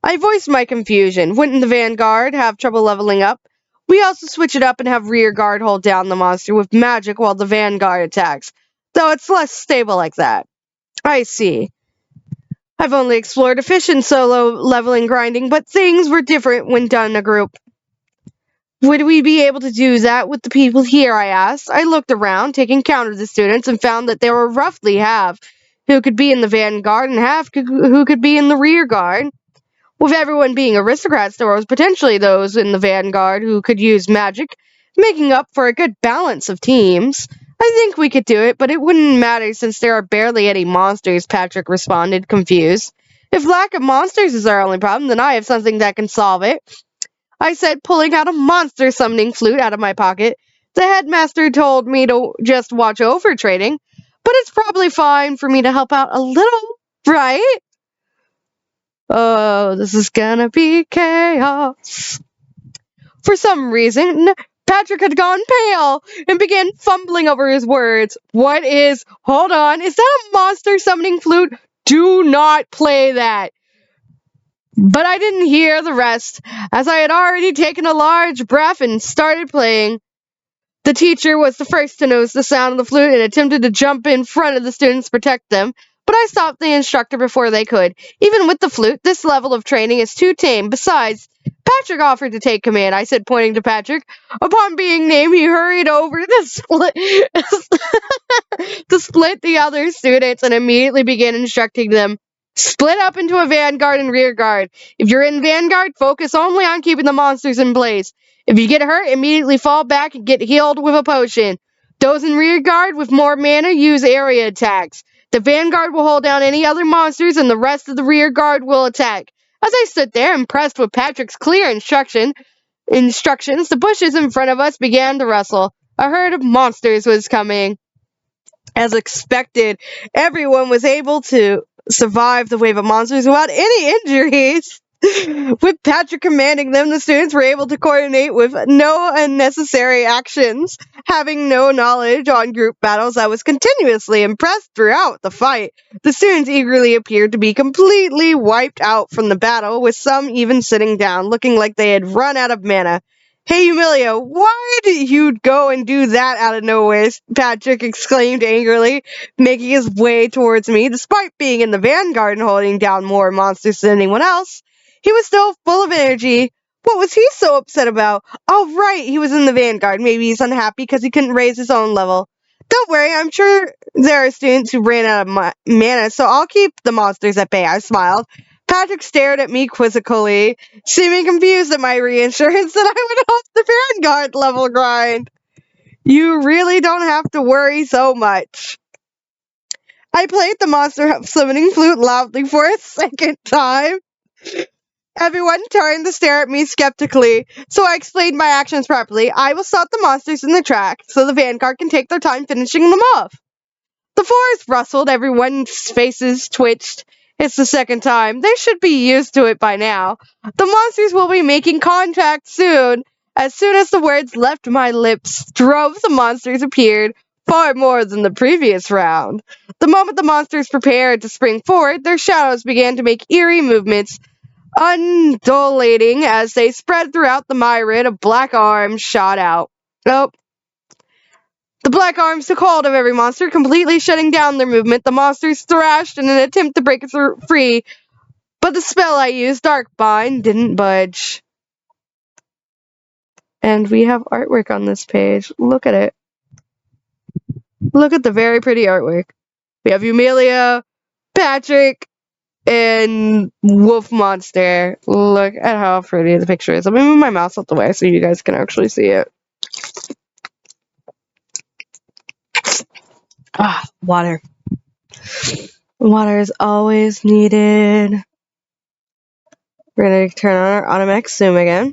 I voiced my confusion. Wouldn't the Vanguard have trouble leveling up? We also switch it up and have Rear Guard hold down the monster with magic while the Vanguard attacks, though it's less stable like that. I see. I've only explored efficient solo leveling grinding, but things were different when done in a group. Would we be able to do that with the people here, I asked. I looked around, taking count of the students, and found that there were roughly half who could be in the Vanguard and half who could be in the Rear Guard. With everyone being aristocrats, there was potentially those in the Vanguard who could use magic, making up for a good balance of teams. I think we could do it, but it wouldn't matter since there are barely any monsters, Patrick responded, confused. If lack of monsters is our only problem, then I have something that can solve it, I said, pulling out a monster summoning flute out of my pocket. The headmaster told me to just watch over training, but it's probably fine for me to help out a little, right? Oh, this is gonna be chaos. For some reason, Patrick had gone pale and began fumbling over his words. Hold on, is that a monster summoning flute? Do not play that. But I didn't hear the rest, as I had already taken a large breath and started playing. The teacher was the first to notice the sound of the flute and attempted to jump in front of the students to protect them, but I stopped the instructor before they could. Even with the flute, this level of training is too tame. Besides, Patrick offered to take command, I said, pointing to Patrick. Upon being named, he hurried over to split the other students and immediately began instructing them. Split up into a Vanguard and Rear Guard. If you're in Vanguard, focus only on keeping the monsters in place. If you get hurt, immediately fall back and get healed with a potion. Those in Rear Guard with more mana use area attacks. The Vanguard will hold down any other monsters and the rest of the Rear Guard will attack. As I stood there, impressed with Patrick's clear instructions, the bushes in front of us began to rustle. A herd of monsters was coming. As expected, everyone was able to survive the wave of monsters without any injuries. With Patrick commanding them, the students were able to coordinate with no unnecessary actions. Having no knowledge on group battles, I was continuously impressed throughout the fight. The students eagerly appeared to be completely wiped out from the battle, with some even sitting down, looking like they had run out of mana. Hey, Emilia, why did you go and do that out of nowhere? Patrick exclaimed angrily, making his way towards me. Despite being in the Vanguard and holding down more monsters than anyone else, he was still full of energy. What was he so upset about? Oh, right, he was in the Vanguard. Maybe he's unhappy because he couldn't raise his own level. Don't worry, I'm sure there are students who ran out of mana, so I'll keep the monsters at bay, I smiled. Patrick stared at me quizzically, seeming confused at my reassurance that I would help the Vanguard level grind. You really don't have to worry so much. I played the monster summoning flute loudly for a second time. Everyone turned to stare at me skeptically, so I explained my actions properly. I will stop the monsters in the track, so the Vanguard can take their time finishing them off. The forest rustled, everyone's faces twitched. It's the second time. They should be used to it by now. The monsters will be making contact soon. As soon as the words left my lips, droves of monsters appeared, far more than the previous round. The moment the monsters prepared to spring forward, their shadows began to make eerie movements, undulating as they spread throughout the myriad of black arms shot out. Oh. The black arms took hold of every monster, completely shutting down their movement. The monsters thrashed in an attempt to break free, but the spell I used, Dark Bind, didn't budge. And we have artwork on this page. Look at it. Look at the very pretty artwork. We have Emilia, Patrick, and Wolf Monster. Look at how pretty the picture is. I'm gonna move my mouse out the way so you guys can actually see it. Ah, water. Water is always needed. We're going to turn on our automatic zoom again.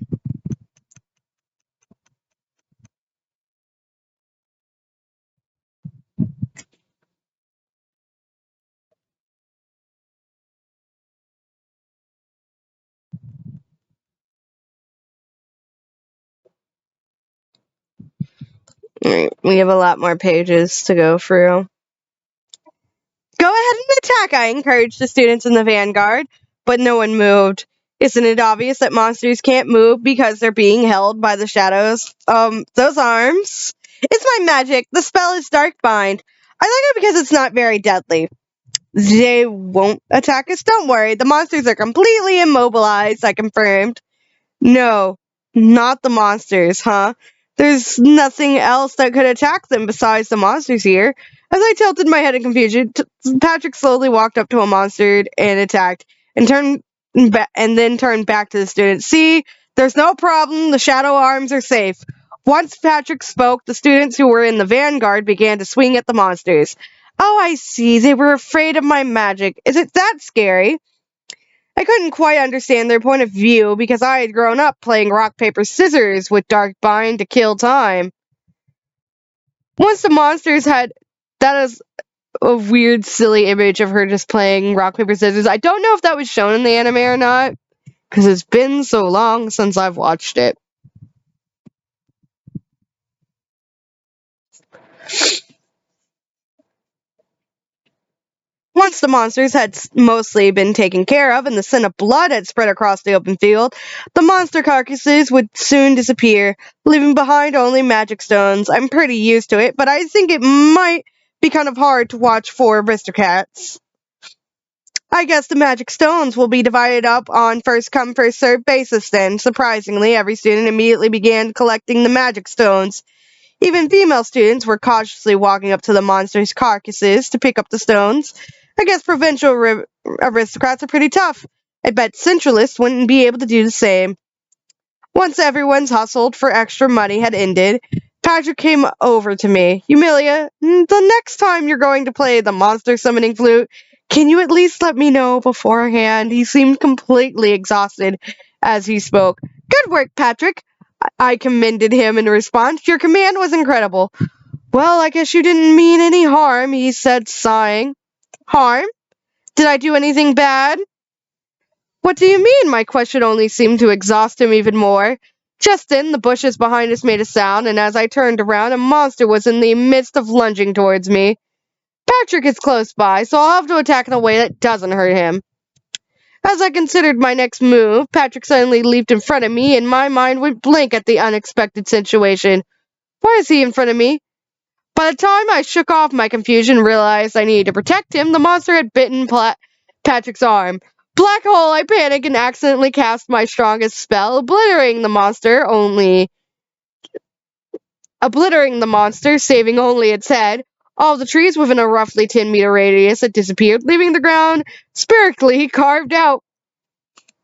Alright, we have a lot more pages to go through. Go ahead and attack, I encouraged the students in the vanguard, but no one moved. Isn't it obvious that monsters can't move because they're being held by the shadows? Those arms. It's my magic. The spell is Dark Bind. I like it because it's not very deadly. They won't attack us, don't worry. The monsters are completely immobilized, I confirmed. No, not the monsters, huh? There's nothing else that could attack them besides the monsters here. As I tilted my head in confusion, Patrick slowly walked up to a monster and attacked, and then turned back to the students. See, there's no problem. The shadow arms are safe. Once Patrick spoke, the students who were in the vanguard began to swing at the monsters. Oh, I see. They were afraid of my magic. Is it that scary? I couldn't quite understand their point of view because I had grown up playing rock, paper, scissors with Dark Bind to kill time. Once the monsters had... That is a weird, silly image of her just playing rock, paper, scissors. I don't know if that was shown in the anime or not, because it's been so long since I've watched it. Once the monsters had mostly been taken care of and the scent of blood had spread across the open field, the monster carcasses would soon disappear, leaving behind only magic stones. I'm pretty used to it, but I think it might be kind of hard to watch 4 aristocrats. I guess the magic stones will be divided up on first-come, first-served basis then. Surprisingly, every student immediately began collecting the magic stones. Even female students were cautiously walking up to the monsters' carcasses to pick up the stones. I guess provincial aristocrats are pretty tough. I bet centralists wouldn't be able to do the same. Once everyone's hustle for extra money had ended, Patrick came over to me. Yumilia, the next time you're going to play the monster summoning flute, can you at least let me know beforehand? He seemed completely exhausted as he spoke. Good work, Patrick. I commended him in response. Your command was incredible. Well, I guess you didn't mean any harm, he said, sighing. Harm? Did I do anything bad? What do you mean? My question only seemed to exhaust him even more. Just then, the bushes behind us made a sound, and as I turned around, a monster was in the midst of lunging towards me. Patrick is close by, so I'll have to attack in a way that doesn't hurt him. As I considered my next move, Patrick suddenly leaped in front of me, and my mind went blank at the unexpected situation. Why is he in front of me? By the time I shook off my confusion and realized I needed to protect him, the monster had bitten Patrick's arm. Black hole, I panicked and accidentally cast my strongest spell, obliterating the monster, saving only its head. All the trees within a roughly 10-meter radius had disappeared, leaving the ground spiritually carved out.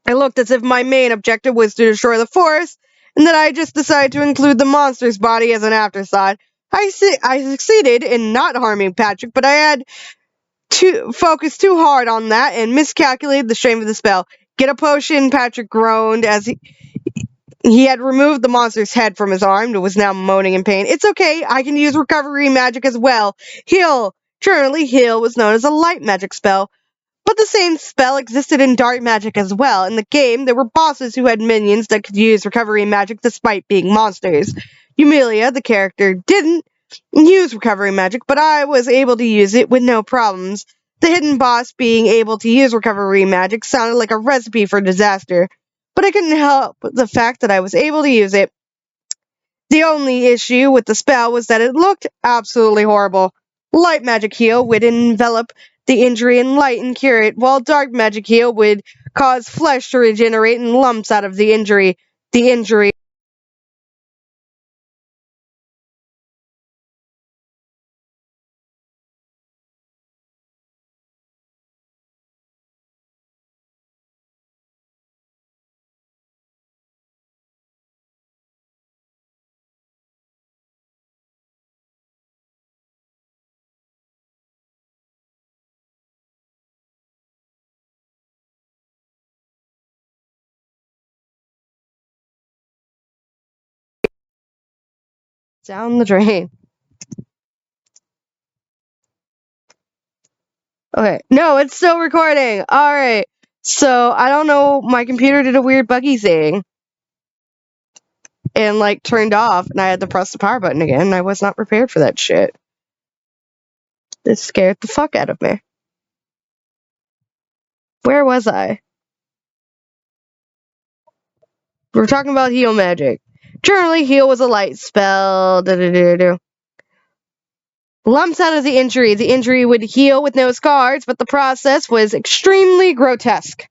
I looked as if my main objective was to destroy the forest, and that I just decided to include the monster's body as an afterthought. I succeeded in not harming Patrick, but I had focused too hard on that and miscalculated the strength of the spell. Get a potion, Patrick groaned as he had removed the monster's head from his arm and was now moaning in pain. It's okay, I can use recovery magic as well. Heal. Currently, heal was known as a light magic spell. But the same spell existed in dark magic as well. In the game, there were bosses who had minions that could use recovery magic despite being monsters. Yumilia, the character, didn't use recovery magic, but I was able to use it with no problems. The hidden boss being able to use recovery magic sounded like a recipe for disaster, but I couldn't help the fact that I was able to use it. The only issue with the spell was that it looked absolutely horrible. Light magic heal would envelop the injury and light and cure it, while dark magic heal would cause flesh to regenerate in lumps out of the injury. Down the drain. Okay. No, it's still recording. Alright. So, I don't know, my computer did a weird buggy thing. And, turned off, and I had to press the power button again, and I was not prepared for that shit. It scared the fuck out of me. Where was I? We're talking about heal magic. Generally, heal was a light spell. Lumps out of the injury. The injury would heal with no scars, but the process was extremely grotesque.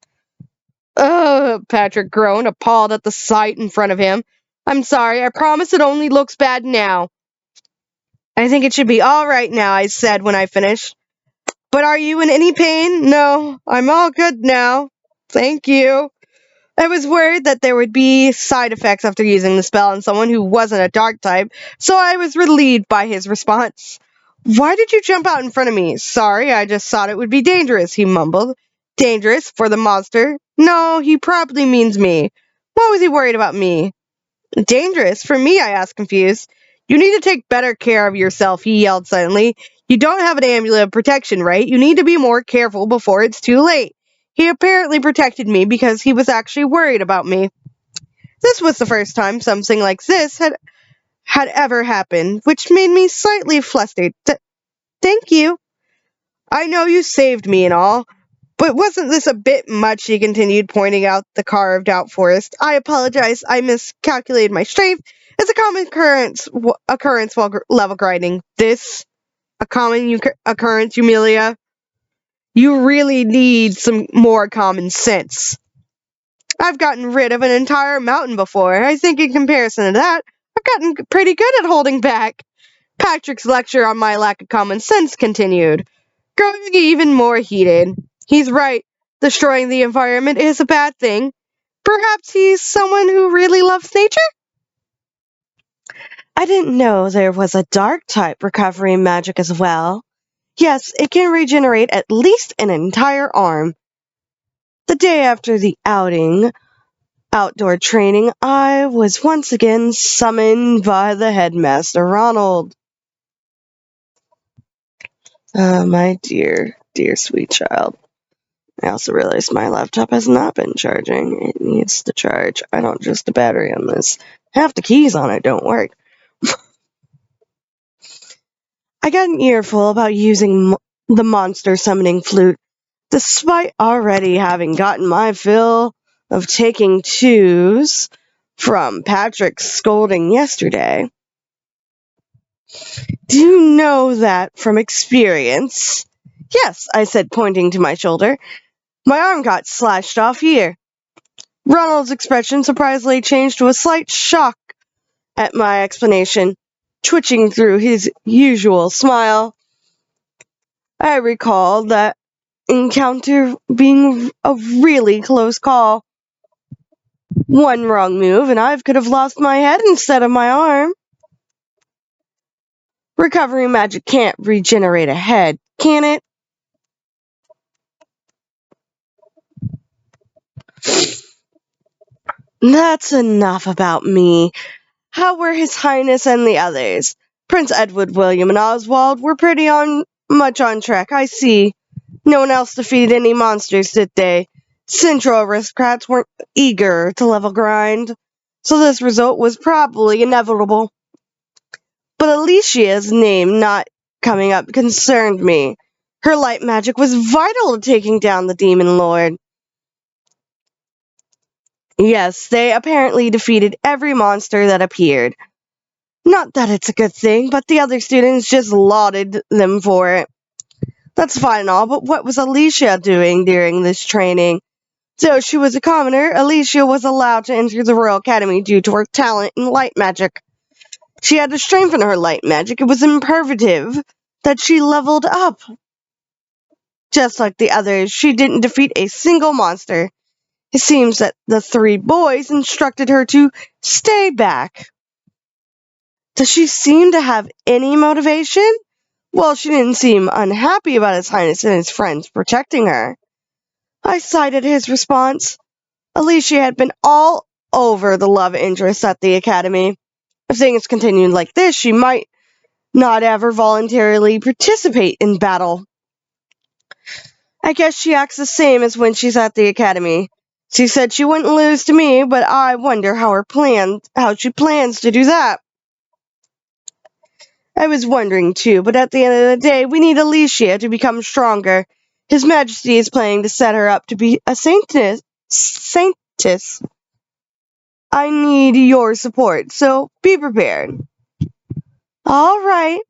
Ugh, Patrick groaned, appalled at the sight in front of him. I'm sorry, I promise it only looks bad now. I think it should be all right now, I said when I finished. But are you in any pain? No, I'm all good now. Thank you. I was worried that there would be side effects after using the spell on someone who wasn't a dark type, so I was relieved by his response. Why did you jump out in front of me? Sorry, I just thought it would be dangerous, he mumbled. Dangerous? For the monster? No, he probably means me. Why was he worried about me? Dangerous? For me? I asked, confused. You need to take better care of yourself, he yelled suddenly. You don't have an amulet of protection, right? You need to be more careful before it's too late. He apparently protected me because he was actually worried about me. This was the first time something like this had ever happened, which made me slightly flustered. Thank you. I know you saved me and all, but wasn't this a bit much, he continued, pointing out the carved-out forest. I apologize, I miscalculated my strength. It's a common occurrence while level grinding. This? A common occurrence, Yumilia? You really need some more common sense. I've gotten rid of an entire mountain before. I think in comparison to that, I've gotten pretty good at holding back. Patrick's lecture on my lack of common sense continued, growing even more heated. He's right. Destroying the environment is a bad thing. Perhaps he's someone who really loves nature? I didn't know there was a dark type recovery magic as well. Yes, it can regenerate at least an entire arm. The day after the outdoor training, I was once again summoned by the headmaster, Ronald. My dear sweet child. I also realized my laptop has not been charging. It needs to charge. I don't trust the battery on this. Half the keys on it don't work. I got an earful about using the monster summoning flute, despite already having gotten my fill of taking twos from Patrick's scolding yesterday. Do you know that from experience? Yes, I said, pointing to my shoulder. My arm got slashed off here. Ronald's expression surprisingly changed to a slight shock at my explanation, twitching through his usual smile. I recalled that encounter being a really close call. One wrong move and I could have lost my head instead of my arm. Recovery magic can't regenerate a head, can it? That's enough about me. How were His Highness and the others? Prince Edward, William, and Oswald were pretty much on track, I see. No one else defeated any monsters, did they? Central aristocrats weren't eager to level grind, so this result was probably inevitable. But Alicia's name not coming up concerned me. Her light magic was vital to taking down the demon lord. Yes, they apparently defeated every monster that appeared. Not that it's a good thing, but the other students just lauded them for it. That's fine and all, but what was Alicia doing during this training? Though she was a commoner, Alicia was allowed to enter the Royal Academy due to her talent in light magic. She had to strengthen her light magic. It was imperative that she leveled up. Just like the others, she didn't defeat a single monster. It seems that the three boys instructed her to stay back. Does she seem to have any motivation? Well, she didn't seem unhappy about His Highness and his friends protecting her. I cited his response. Alicia had been all over the love interest at the academy. If things continued like this, she might not ever voluntarily participate in battle. I guess she acts the same as when she's at the academy. She said she wouldn't lose to me, but I wonder how she plans to do that. I was wondering too, but at the end of the day, we need Alicia to become stronger. His Majesty is planning to set her up to be a saintess. I need your support, so be prepared. All right.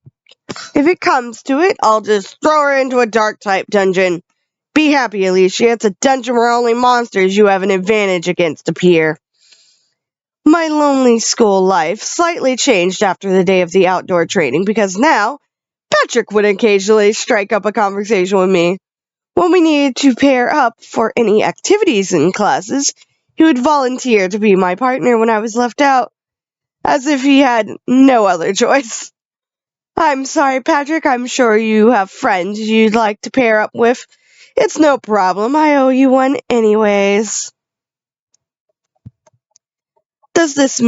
If it comes to it, I'll just throw her into a dark-type dungeon. Be happy, Alicia. It's a dungeon where only monsters you have an advantage against appear. My lonely school life slightly changed after the day of the outdoor training because now Patrick would occasionally strike up a conversation with me. When we needed to pair up for any activities in classes, he would volunteer to be my partner when I was left out, as if he had no other choice. I'm sorry, Patrick. I'm sure you have friends you'd like to pair up with. It's no problem. I owe you one anyways. Does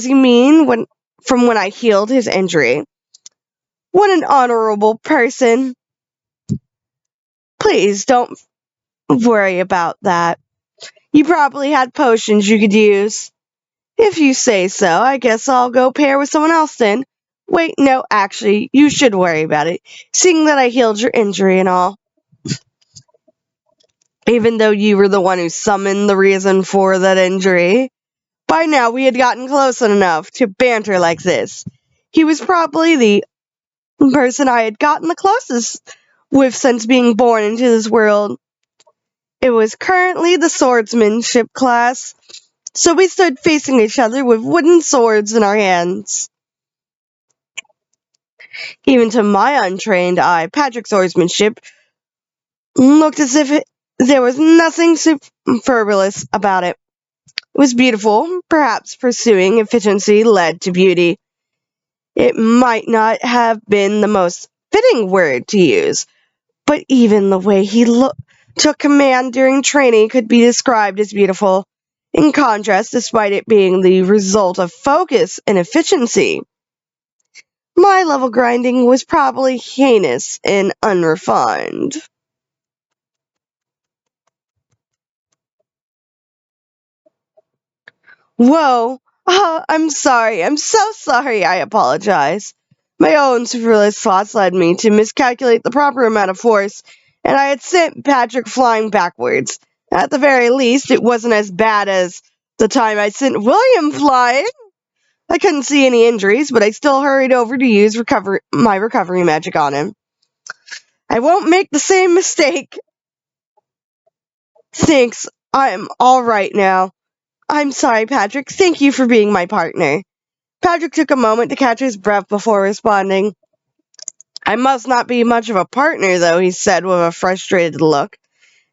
he mean from when I healed his injury? What an honorable person. Please don't worry about that. You probably had potions you could use. If you say so, I guess I'll go pair with someone else then. Wait, no, actually, you should worry about it, seeing that I healed your injury and all. Even though you were the one who summoned the reason for that injury. By now, we had gotten close enough to banter like this. He was probably the person I had gotten the closest with since being born into this world. It was currently the swordsmanship class, so we stood facing each other with wooden swords in our hands. Even to my untrained eye, Patrick's swordsmanship looked as if there was nothing superfluous about it. It was beautiful, perhaps pursuing efficiency led to beauty. It might not have been the most fitting word to use, but even the way he took command during training could be described as beautiful. In contrast, despite it being the result of focus and efficiency, my level grinding was probably heinous and unrefined. Whoa! I'm sorry. I'm so sorry. I apologize. My own superfluous thoughts led me to miscalculate the proper amount of force, and I had sent Patrick flying backwards. At the very least, it wasn't as bad as the time I sent William flying. I couldn't see any injuries, but I still hurried over to use my recovery magic on him. I won't make the same mistake. Thanks. I'm all right now. I'm sorry, Patrick. Thank you for being my partner. Patrick took a moment to catch his breath before responding. I must not be much of a partner, though, he said with a frustrated look.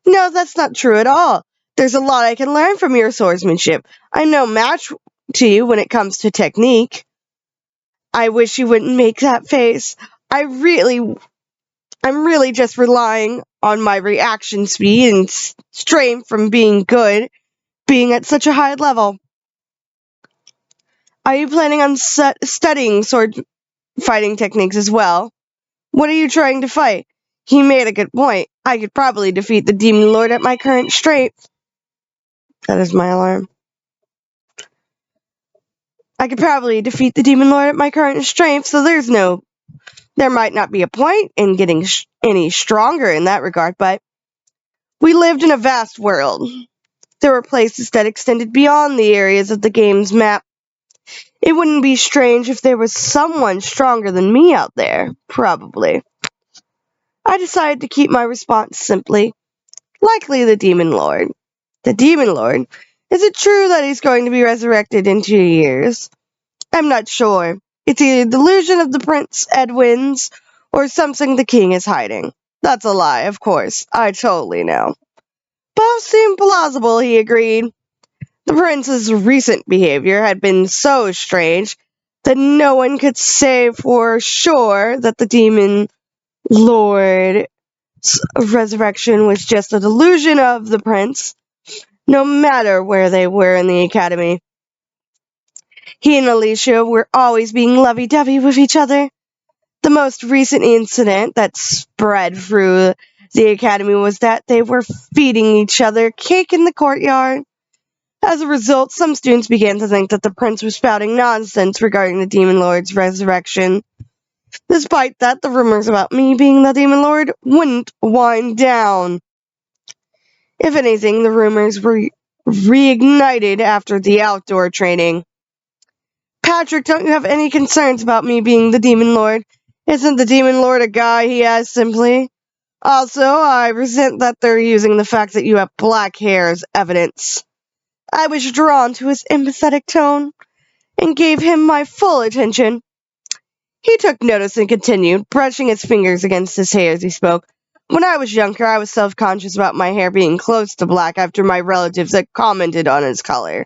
No, that's not true at all. There's a lot I can learn from your swordsmanship. I'm no match to you when it comes to technique. I wish you wouldn't make that face. I'm really just relying on my reaction speed and strength from being at such a high level. Are you planning on studying sword fighting techniques as well? What are you trying to fight? He made a good point. I could probably defeat the Demon Lord at my current strength. That is my alarm. I could probably defeat the Demon Lord at my current strength, so there might not be a point in getting any stronger in that regard, but we lived in a vast world. There were places that extended beyond the areas of the game's map. It wouldn't be strange if there was someone stronger than me out there, probably. I decided to keep my response simply. Likely the Demon Lord. The Demon Lord? Is it true that he's going to be resurrected in 2 years? I'm not sure. It's either a delusion of the Prince Edwin's or something the king is hiding. That's a lie, of course. I totally know. Both seem plausible, he agreed. The prince's recent behavior had been so strange that no one could say for sure that the Demon Lord's resurrection was just a delusion of the prince, no matter where they were in the academy. He and Alicia were always being lovey-dovey with each other. The most recent incident that spread through the academy was that they were feeding each other cake in the courtyard. As a result, some students began to think that the prince was spouting nonsense regarding the Demon Lord's resurrection. Despite that, the rumors about me being the Demon Lord wouldn't wind down. If anything, the rumors were reignited after the outdoor training. Patrick, don't you have any concerns about me being the Demon Lord? Isn't the Demon Lord a guy, he asked simply. Also, I resent that they're using the fact that you have black hair as evidence. I was drawn to his empathetic tone and gave him my full attention. He took notice and continued, brushing his fingers against his hair as he spoke. When I was younger, I was self-conscious about my hair being close to black after my relatives had commented on its color.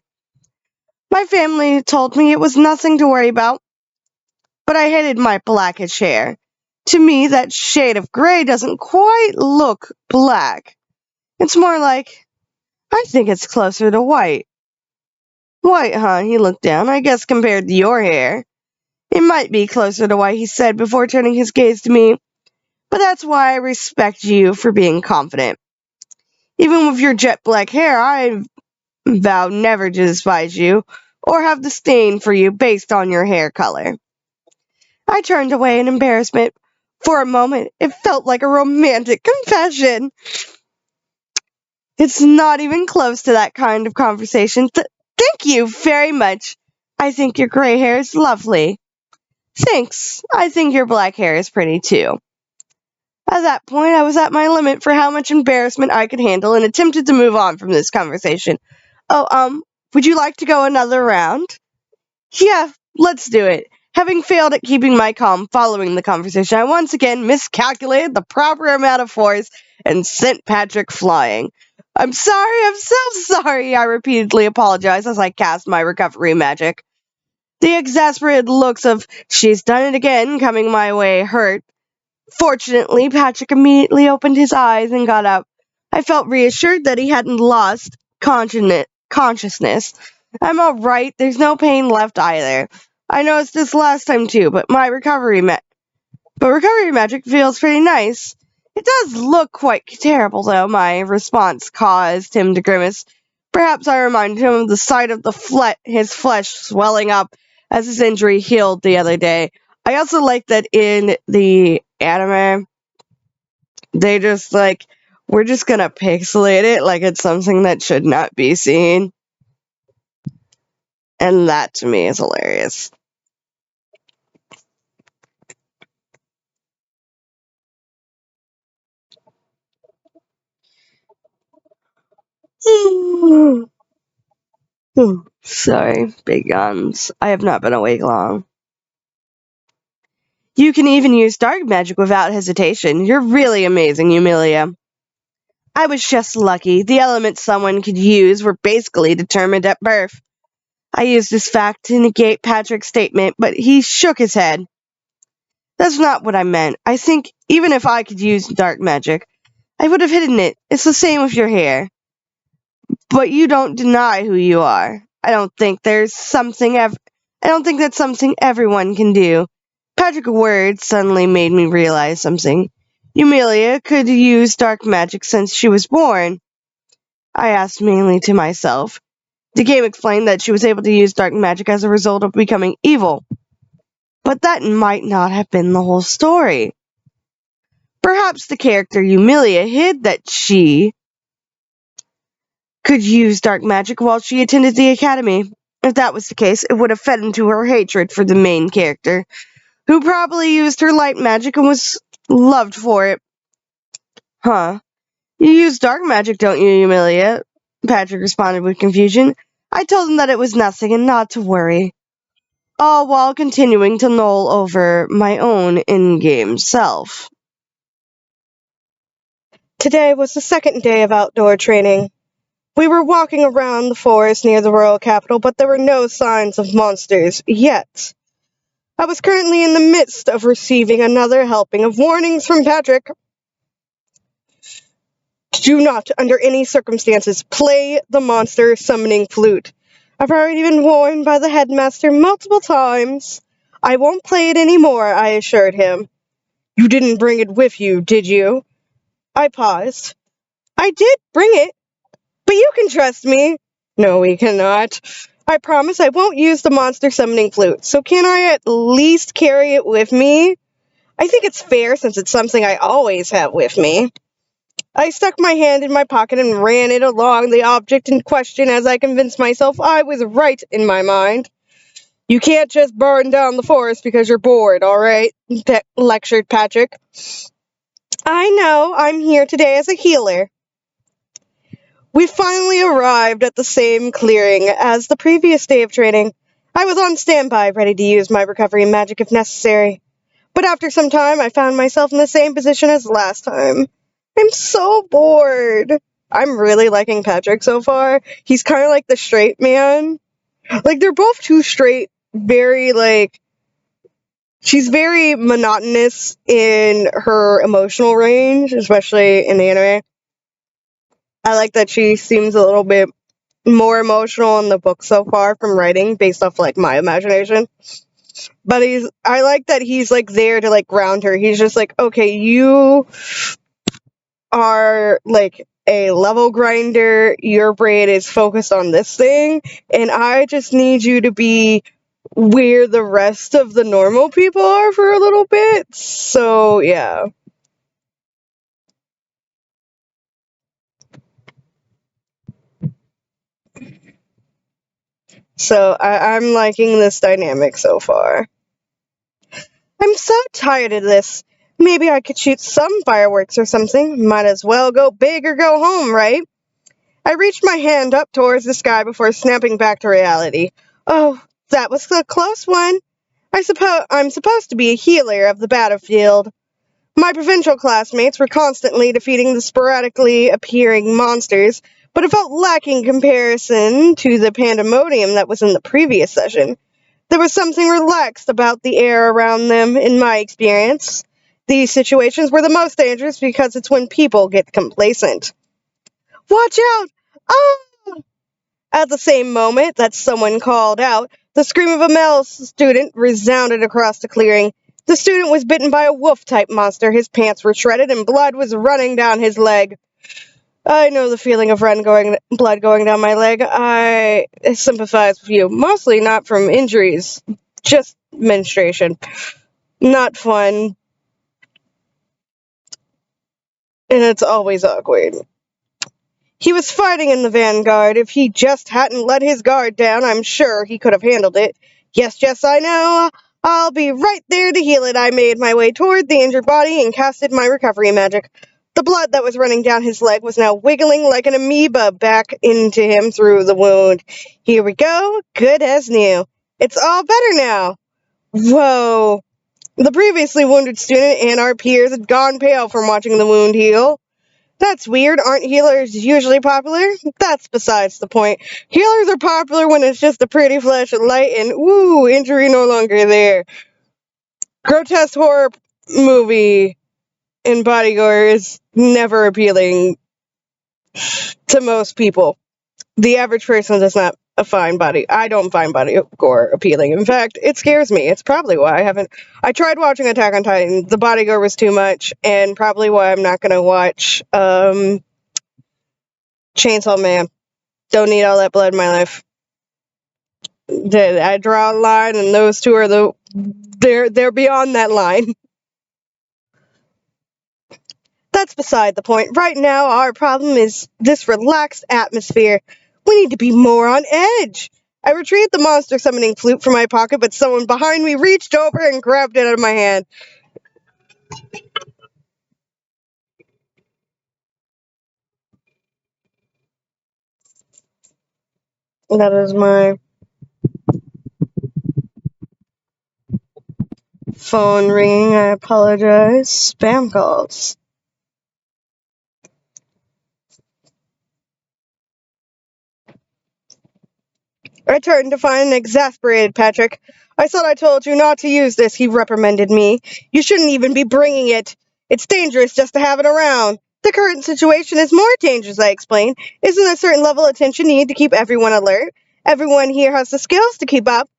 My family told me it was nothing to worry about, but I hated my blackish hair. To me, that shade of gray doesn't quite look black. It's more like, I think it's closer to white. White, huh? He looked down. I guess compared to your hair. It might be closer to white, he said before turning his gaze to me. But that's why I respect you for being confident. Even with your jet black hair, I vow never to despise you or have disdain for you based on your hair color. I turned away in embarrassment. For a moment, it felt like a romantic confession. It's not even close to that kind of conversation. Thank you very much. I think your gray hair is lovely. Thanks. I think your black hair is pretty too. At that point, I was at my limit for how much embarrassment I could handle and attempted to move on from this conversation. Would you like to go another round? Yeah, let's do it. Having failed at keeping my calm following the conversation, I once again miscalculated the proper amount of force and sent Patrick flying. I'm so sorry, I repeatedly apologized as I cast my recovery magic. The exasperated looks of, she's done it again, coming my way hurt. Fortunately, Patrick immediately opened his eyes and got up. I felt reassured that he hadn't lost consciousness. I'm alright, there's no pain left either. I noticed this last time too, but recovery magic feels pretty nice. It does look quite terrible though, my response caused him to grimace. Perhaps I reminded him of the sight of his flesh swelling up as his injury healed the other day. I also like that in the anime, they just we're just gonna pixelate it like it's something that should not be seen. And that to me is hilarious. Sorry, big guns. I have not been awake long. You can even use dark magic without hesitation. You're really amazing, Emilia. I was just lucky. The elements someone could use were basically determined at birth. I used this fact to negate Patrick's statement, but he shook his head. That's not what I meant. I think even if I could use dark magic, I would have hidden it. It's the same with your hair. But you don't deny who you are. I don't think that's something everyone can do. Patrick's words suddenly made me realize something. Emilia could use dark magic since she was born. I asked mainly to myself. The game explained that she was able to use dark magic as a result of becoming evil. But that might not have been the whole story. Perhaps the character Emilia hid that she could use dark magic while she attended the academy. If that was the case, it would have fed into her hatred for the main character, who probably used her light magic and was loved for it. Huh. You use dark magic, don't you, Emilia? Patrick responded with confusion. I told him that it was nothing and not to worry. All while continuing to mull over my own in-game self. Today was the second day of outdoor training. We were walking around the forest near the royal capital, but there were no signs of monsters yet. I was currently in the midst of receiving another helping of warnings from Patrick. Do not, under any circumstances, play the monster summoning flute. I've already been warned by the headmaster multiple times. I won't play it anymore, I assured him. You didn't bring it with you, did you? I paused. I did bring it, but you can trust me. No, we cannot. I promise I won't use the monster summoning flute, so can I at least carry it with me? I think it's fair since it's something I always have with me. I stuck my hand in my pocket and ran it along the object in question as I convinced myself I was right in my mind. You can't just burn down the forest because you're bored, alright? Lectured Patrick. I know, I'm here today as a healer. We finally arrived at the same clearing as the previous day of training. I was on standby, ready to use my recovery magic if necessary. But after some time, I found myself in the same position as last time. I'm so bored. I'm really liking Patrick so far. He's kind of like the straight man. Like, they're both too straight, very, like... She's very monotonous in her emotional range, especially in the anime. I like that she seems a little bit more emotional in the book so far from writing, based off, like, my imagination. But I like that he's, like, there to, like, ground her. He's just like, okay, you are, like, a level grinder, your brain is focused on this thing, and I just need you to be where the rest of the normal people are for a little bit. So, yeah. So, I'm liking this dynamic so far. I'm so tired of this. Maybe I could shoot some fireworks or something. Might as well go big or go home, right? I reached my hand up towards the sky before snapping back to reality. Oh, that was a close one. I'm supposed to be a healer of the battlefield. My provincial classmates were constantly defeating the sporadically appearing monsters, but it felt lacking comparison to the pandemonium that was in the previous session. There was something relaxed about the air around them, in my experience. These situations were the most dangerous because it's when people get complacent. Watch out! Oh! At the same moment that someone called out, the scream of a male student resounded across the clearing. The student was bitten by a wolf-type monster. His pants were shredded and blood was running down his leg. I know the feeling of blood going down my leg. I sympathize with you. Mostly not from injuries, just menstruation. Not fun. And it's always awkward. He was fighting in the vanguard. If he just hadn't let his guard down, I'm sure he could have handled it. Yes, I know. I'll be right there to heal it. I made my way toward the injured body and casted my recovery magic. The blood that was running down his leg was now wiggling like an amoeba back into him through the wound. Here we go. Good as new. It's all better now. Whoa. The previously wounded student and our peers had gone pale from watching the wound heal. That's weird. Aren't healers usually popular? That's besides the point. Healers are popular when it's just a pretty flash of light and, woo, injury no longer there. Grotesque horror movie in body gore is never appealing to most people. The average person does not find I don't find body gore appealing. In fact, it scares me. It's probably why I tried watching Attack on Titan. The body gore was too much, and probably why I'm not gonna watch, Chainsaw Man. Don't need all that blood in my life. I draw a line, and those two are they're beyond that line. That's beside the point. Right now, our problem is this relaxed atmosphere. We need to be more on edge. I retrieved the monster summoning flute from my pocket, but someone behind me reached over and grabbed it out of my hand. That is my phone ringing. I apologize. Spam calls. I turned to find an exasperated Patrick. I thought I told you not to use this, he reprimanded me. You shouldn't even be bringing it. It's dangerous just to have it around. The current situation is more dangerous, I explained. Isn't a certain level of tension needed to keep everyone alert? Everyone here has the skills to keep up.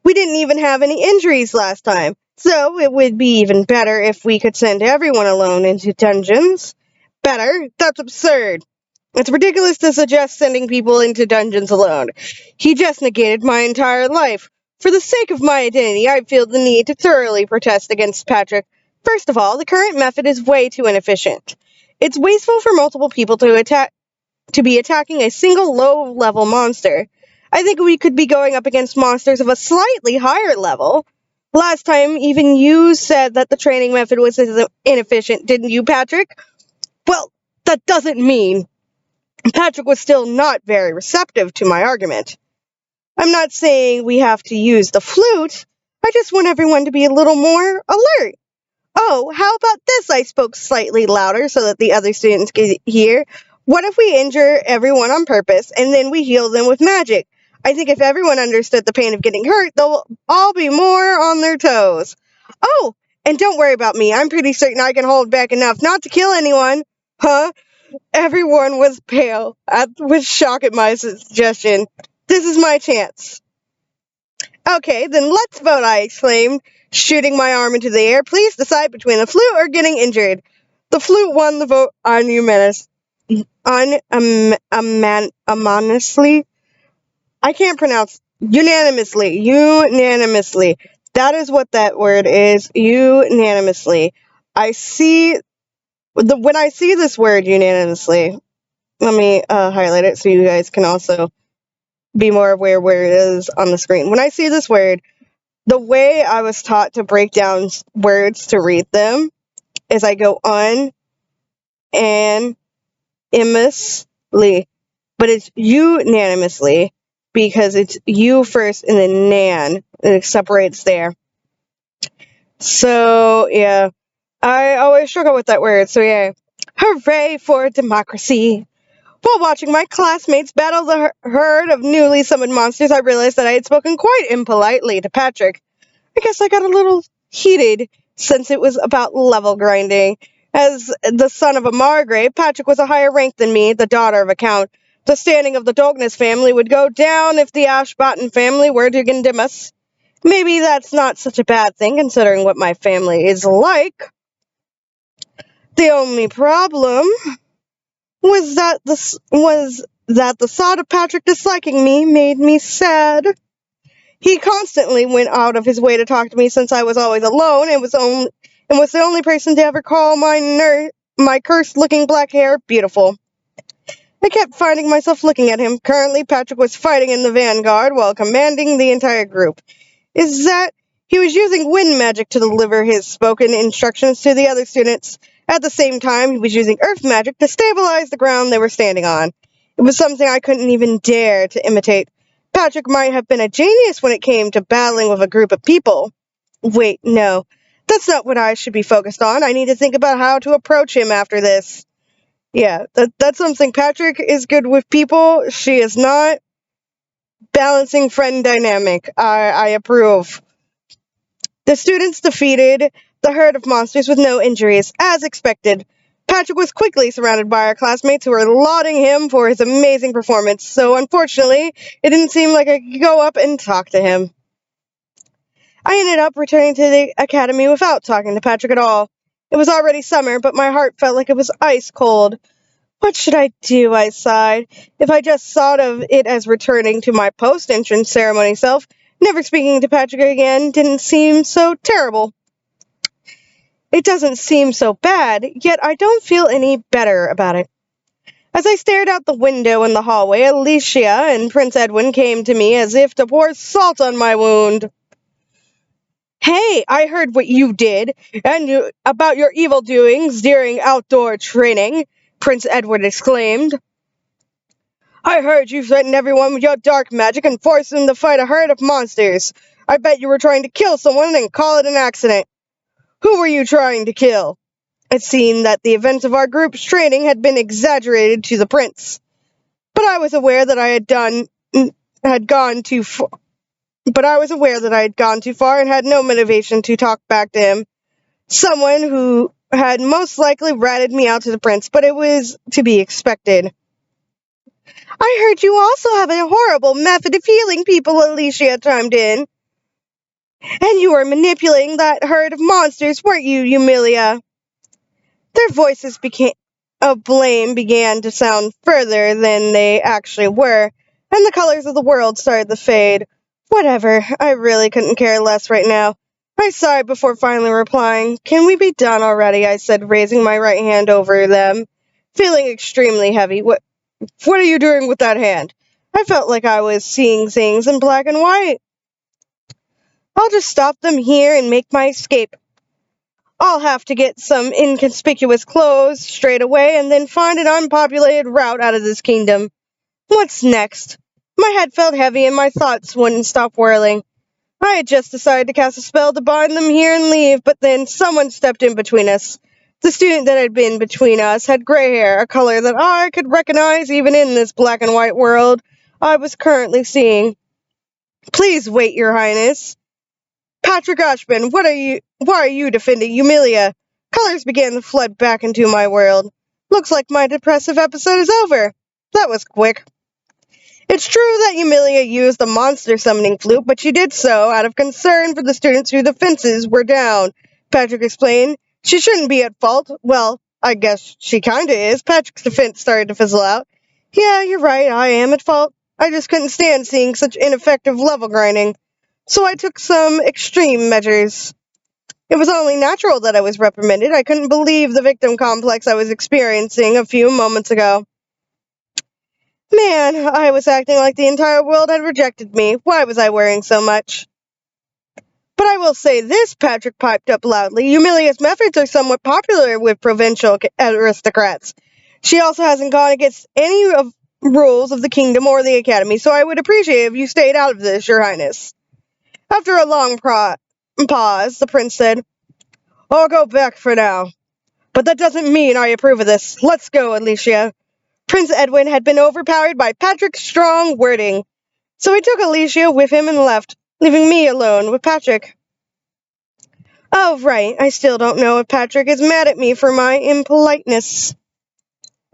We didn't even have any injuries last time, so it would be even better if we could send everyone alone into dungeons. Better? That's absurd. It's ridiculous to suggest sending people into dungeons alone. He just negated my entire life. For the sake of my identity, I feel the need to thoroughly protest against Patrick. First of all, the current method is way too inefficient. It's wasteful for multiple people to be attacking a single low-level monster. I think we could be going up against monsters of a slightly higher level. Last time, even you said that the training method was inefficient, didn't you, Patrick? Well, that doesn't mean. Patrick was still not very receptive to my argument. I'm not saying we have to use the flute. I just want everyone to be a little more alert. Oh, how about this? I spoke slightly louder so that the other students could hear. What if we injure everyone on purpose and then we heal them with magic? I think if everyone understood the pain of getting hurt, they'll all be more on their toes. Oh, and don't worry about me. I'm pretty certain I can hold back enough not to kill anyone. Huh? Everyone was pale with shock at my suggestion. This is my chance. Okay, then let's vote, I exclaimed, shooting my arm into the air. Please decide between the flute or getting injured. The flute won the vote unanimously. I can't pronounce unanimously. Unanimously. That is what that word is. Unanimously. When I see this word unanimously, let me highlight it so you guys can also be more aware where it is on the screen. When I see this word, the way I was taught to break down words to read them is I go on and unanimously, but it's unanimously because it's you first and then nan, and it separates there. So, yeah, I always struggle with that word, so yeah. Hooray for democracy! While watching my classmates battle the herd of newly summoned monsters, I realized that I had spoken quite impolitely to Patrick. I guess I got a little heated since it was about level grinding. As the son of a Margrave, Patrick was a higher rank than me, the daughter of a count. The standing of the Dogness family would go down if the Ashbotton family were to condemn us. Maybe that's not such a bad thing, considering what my family is like. The only problem was that the thought of Patrick disliking me made me sad. He constantly went out of his way to talk to me since I was always alone and was the only person to ever call my cursed-looking black hair beautiful. I kept finding myself looking at him. Currently, Patrick was fighting in the vanguard while commanding the entire group. He was using wind magic to deliver his spoken instructions to the other students. At the same time, he was using earth magic to stabilize the ground they were standing on. It was something I couldn't even dare to imitate. Patrick might have been a genius when it came to battling with a group of people. Wait, no. That's not what I should be focused on. I need to think about how to approach him after this. Yeah, that's something. Patrick is good with people. She is not. Balancing friend dynamic. I approve. The students defeated the herd of monsters with no injuries, as expected. Patrick was quickly surrounded by our classmates who were lauding him for his amazing performance, so unfortunately, it didn't seem like I could go up and talk to him. I ended up returning to the academy without talking to Patrick at all. It was already summer, but my heart felt like it was ice cold. What should I do? I sighed. If I just thought of it as returning to my post-entrance ceremony self, never speaking to Patrick again didn't seem so terrible. It doesn't seem so bad, yet I don't feel any better about it. As I stared out the window in the hallway, Alicia and Prince Edwin came to me as if to pour salt on my wound. Hey, I heard what you did, and about your evil doings during outdoor training, Prince Edward exclaimed. I heard you threatened everyone with your dark magic and forced them to fight a herd of monsters. I bet you were trying to kill someone and call it an accident. Who were you trying to kill? It seemed that the events of our group's training had been exaggerated to the prince. But I was aware that I had gone too far. And had no motivation to talk back to him. Someone who had most likely ratted me out to the prince, but it was to be expected. I heard you also have a horrible method of healing people, Alicia chimed in. And you were manipulating that herd of monsters, weren't you, Eumelia? Their voices of blame began to sound further than they actually were, and the colors of the world started to fade. Whatever, I really couldn't care less right now. I sighed before finally replying. Can we be done already? I said, raising my right hand over them, feeling extremely heavy. What are you doing with that hand? I felt like I was seeing things in black and white. I'll just stop them here and make my escape. I'll have to get some inconspicuous clothes straight away and then find an unpopulated route out of this kingdom. What's next? My head felt heavy and my thoughts wouldn't stop whirling. I had just decided to cast a spell to bind them here and leave, but then someone stepped in between us. The student that had been between us had gray hair, a color that I could recognize even in this black and white world I was currently seeing. Please wait, Your Highness. Patrick Ashman, why are you defending Yumilia? Colors began to flood back into my world. Looks like my depressive episode is over. That was quick. It's true that Yumilia used the monster summoning flute, but she did so out of concern for the students whose defenses were down, Patrick explained. She shouldn't be at fault. Well, I guess she kinda is. Patrick's defense started to fizzle out. Yeah, you're right, I am at fault. I just couldn't stand seeing such ineffective level grinding. So I took some extreme measures. It was only natural that I was reprimanded. I couldn't believe the victim complex I was experiencing a few moments ago. Man, I was acting like the entire world had rejected me. Why was I worrying so much? But I will say this, Patrick piped up loudly. Humilia's methods are somewhat popular with provincial aristocrats. She also hasn't gone against any of rules of the kingdom or the academy, so I would appreciate if you stayed out of this, Your Highness. After a long pause, the prince said, I'll go back for now. But that doesn't mean I approve of this. Let's go, Alicia. Prince Edwin had been overpowered by Patrick's strong wording, so he took Alicia with him and left, leaving me alone with Patrick. Oh, right, I still don't know if Patrick is mad at me for my impoliteness.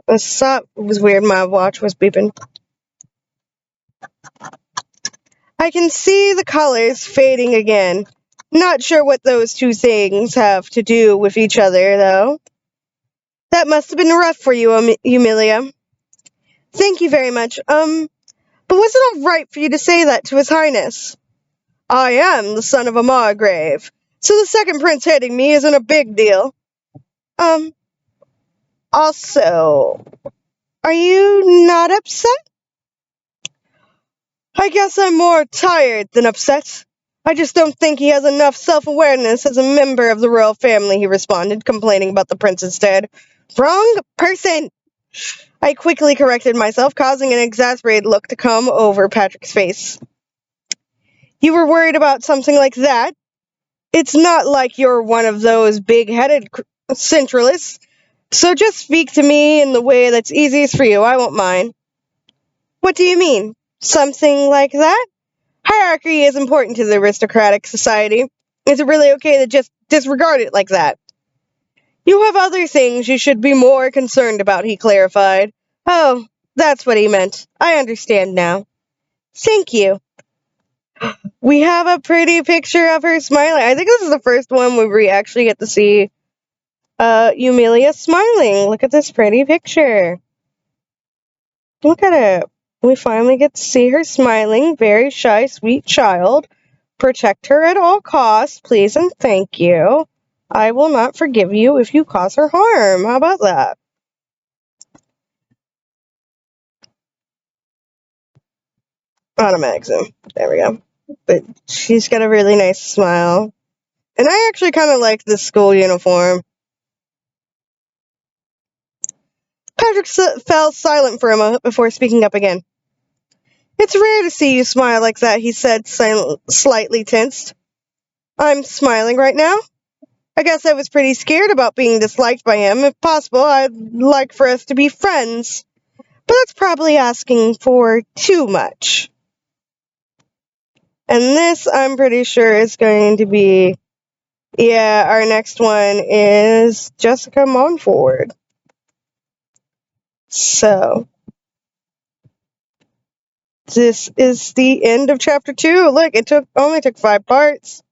It was weird, my watch was beeping. I can see the colors fading again. Not sure what those two things have to do with each other, though. That must have been rough for you, Yumilia. Thank you very much. But was it all right for you to say that to His Highness? I am the son of a Margrave, so the second prince hating me isn't a big deal. Also, are you not upset? I guess I'm more tired than upset. I just don't think he has enough self-awareness as a member of the royal family, he responded, complaining about the prince instead. Wrong person! I quickly corrected myself, causing an exasperated look to come over Patrick's face. You were worried about something like that? It's not like you're one of those big-headed centralists, so just speak to me in the way that's easiest for you. I won't mind. What do you mean? Something like that? Hierarchy is important to the aristocratic society. Is it really okay to just disregard it like that? You have other things you should be more concerned about, he clarified. Oh, that's what he meant. I understand now. Thank you. We have a pretty picture of her smiling. I think this is the first one where we actually get to see Yumilia smiling. Look at this pretty picture. Look at it. We finally get to see her smiling. Very shy, sweet child. Protect her at all costs, please and thank you. I will not forgive you if you cause her harm. How about that? Automatic zoom. There we go. But she's got a really nice smile. And I actually kind of like this school uniform. Patrick fell silent for a moment before speaking up again. It's rare to see you smile like that, he said, slightly tensed. I'm smiling right now. I guess I was pretty scared about being disliked by him. If possible, I'd like for us to be friends. But that's probably asking for too much. And this, I'm pretty sure, is going to be... Yeah, our next one is Jessica Monford. So... this is the end of chapter 2. Look, it only took 5 parts.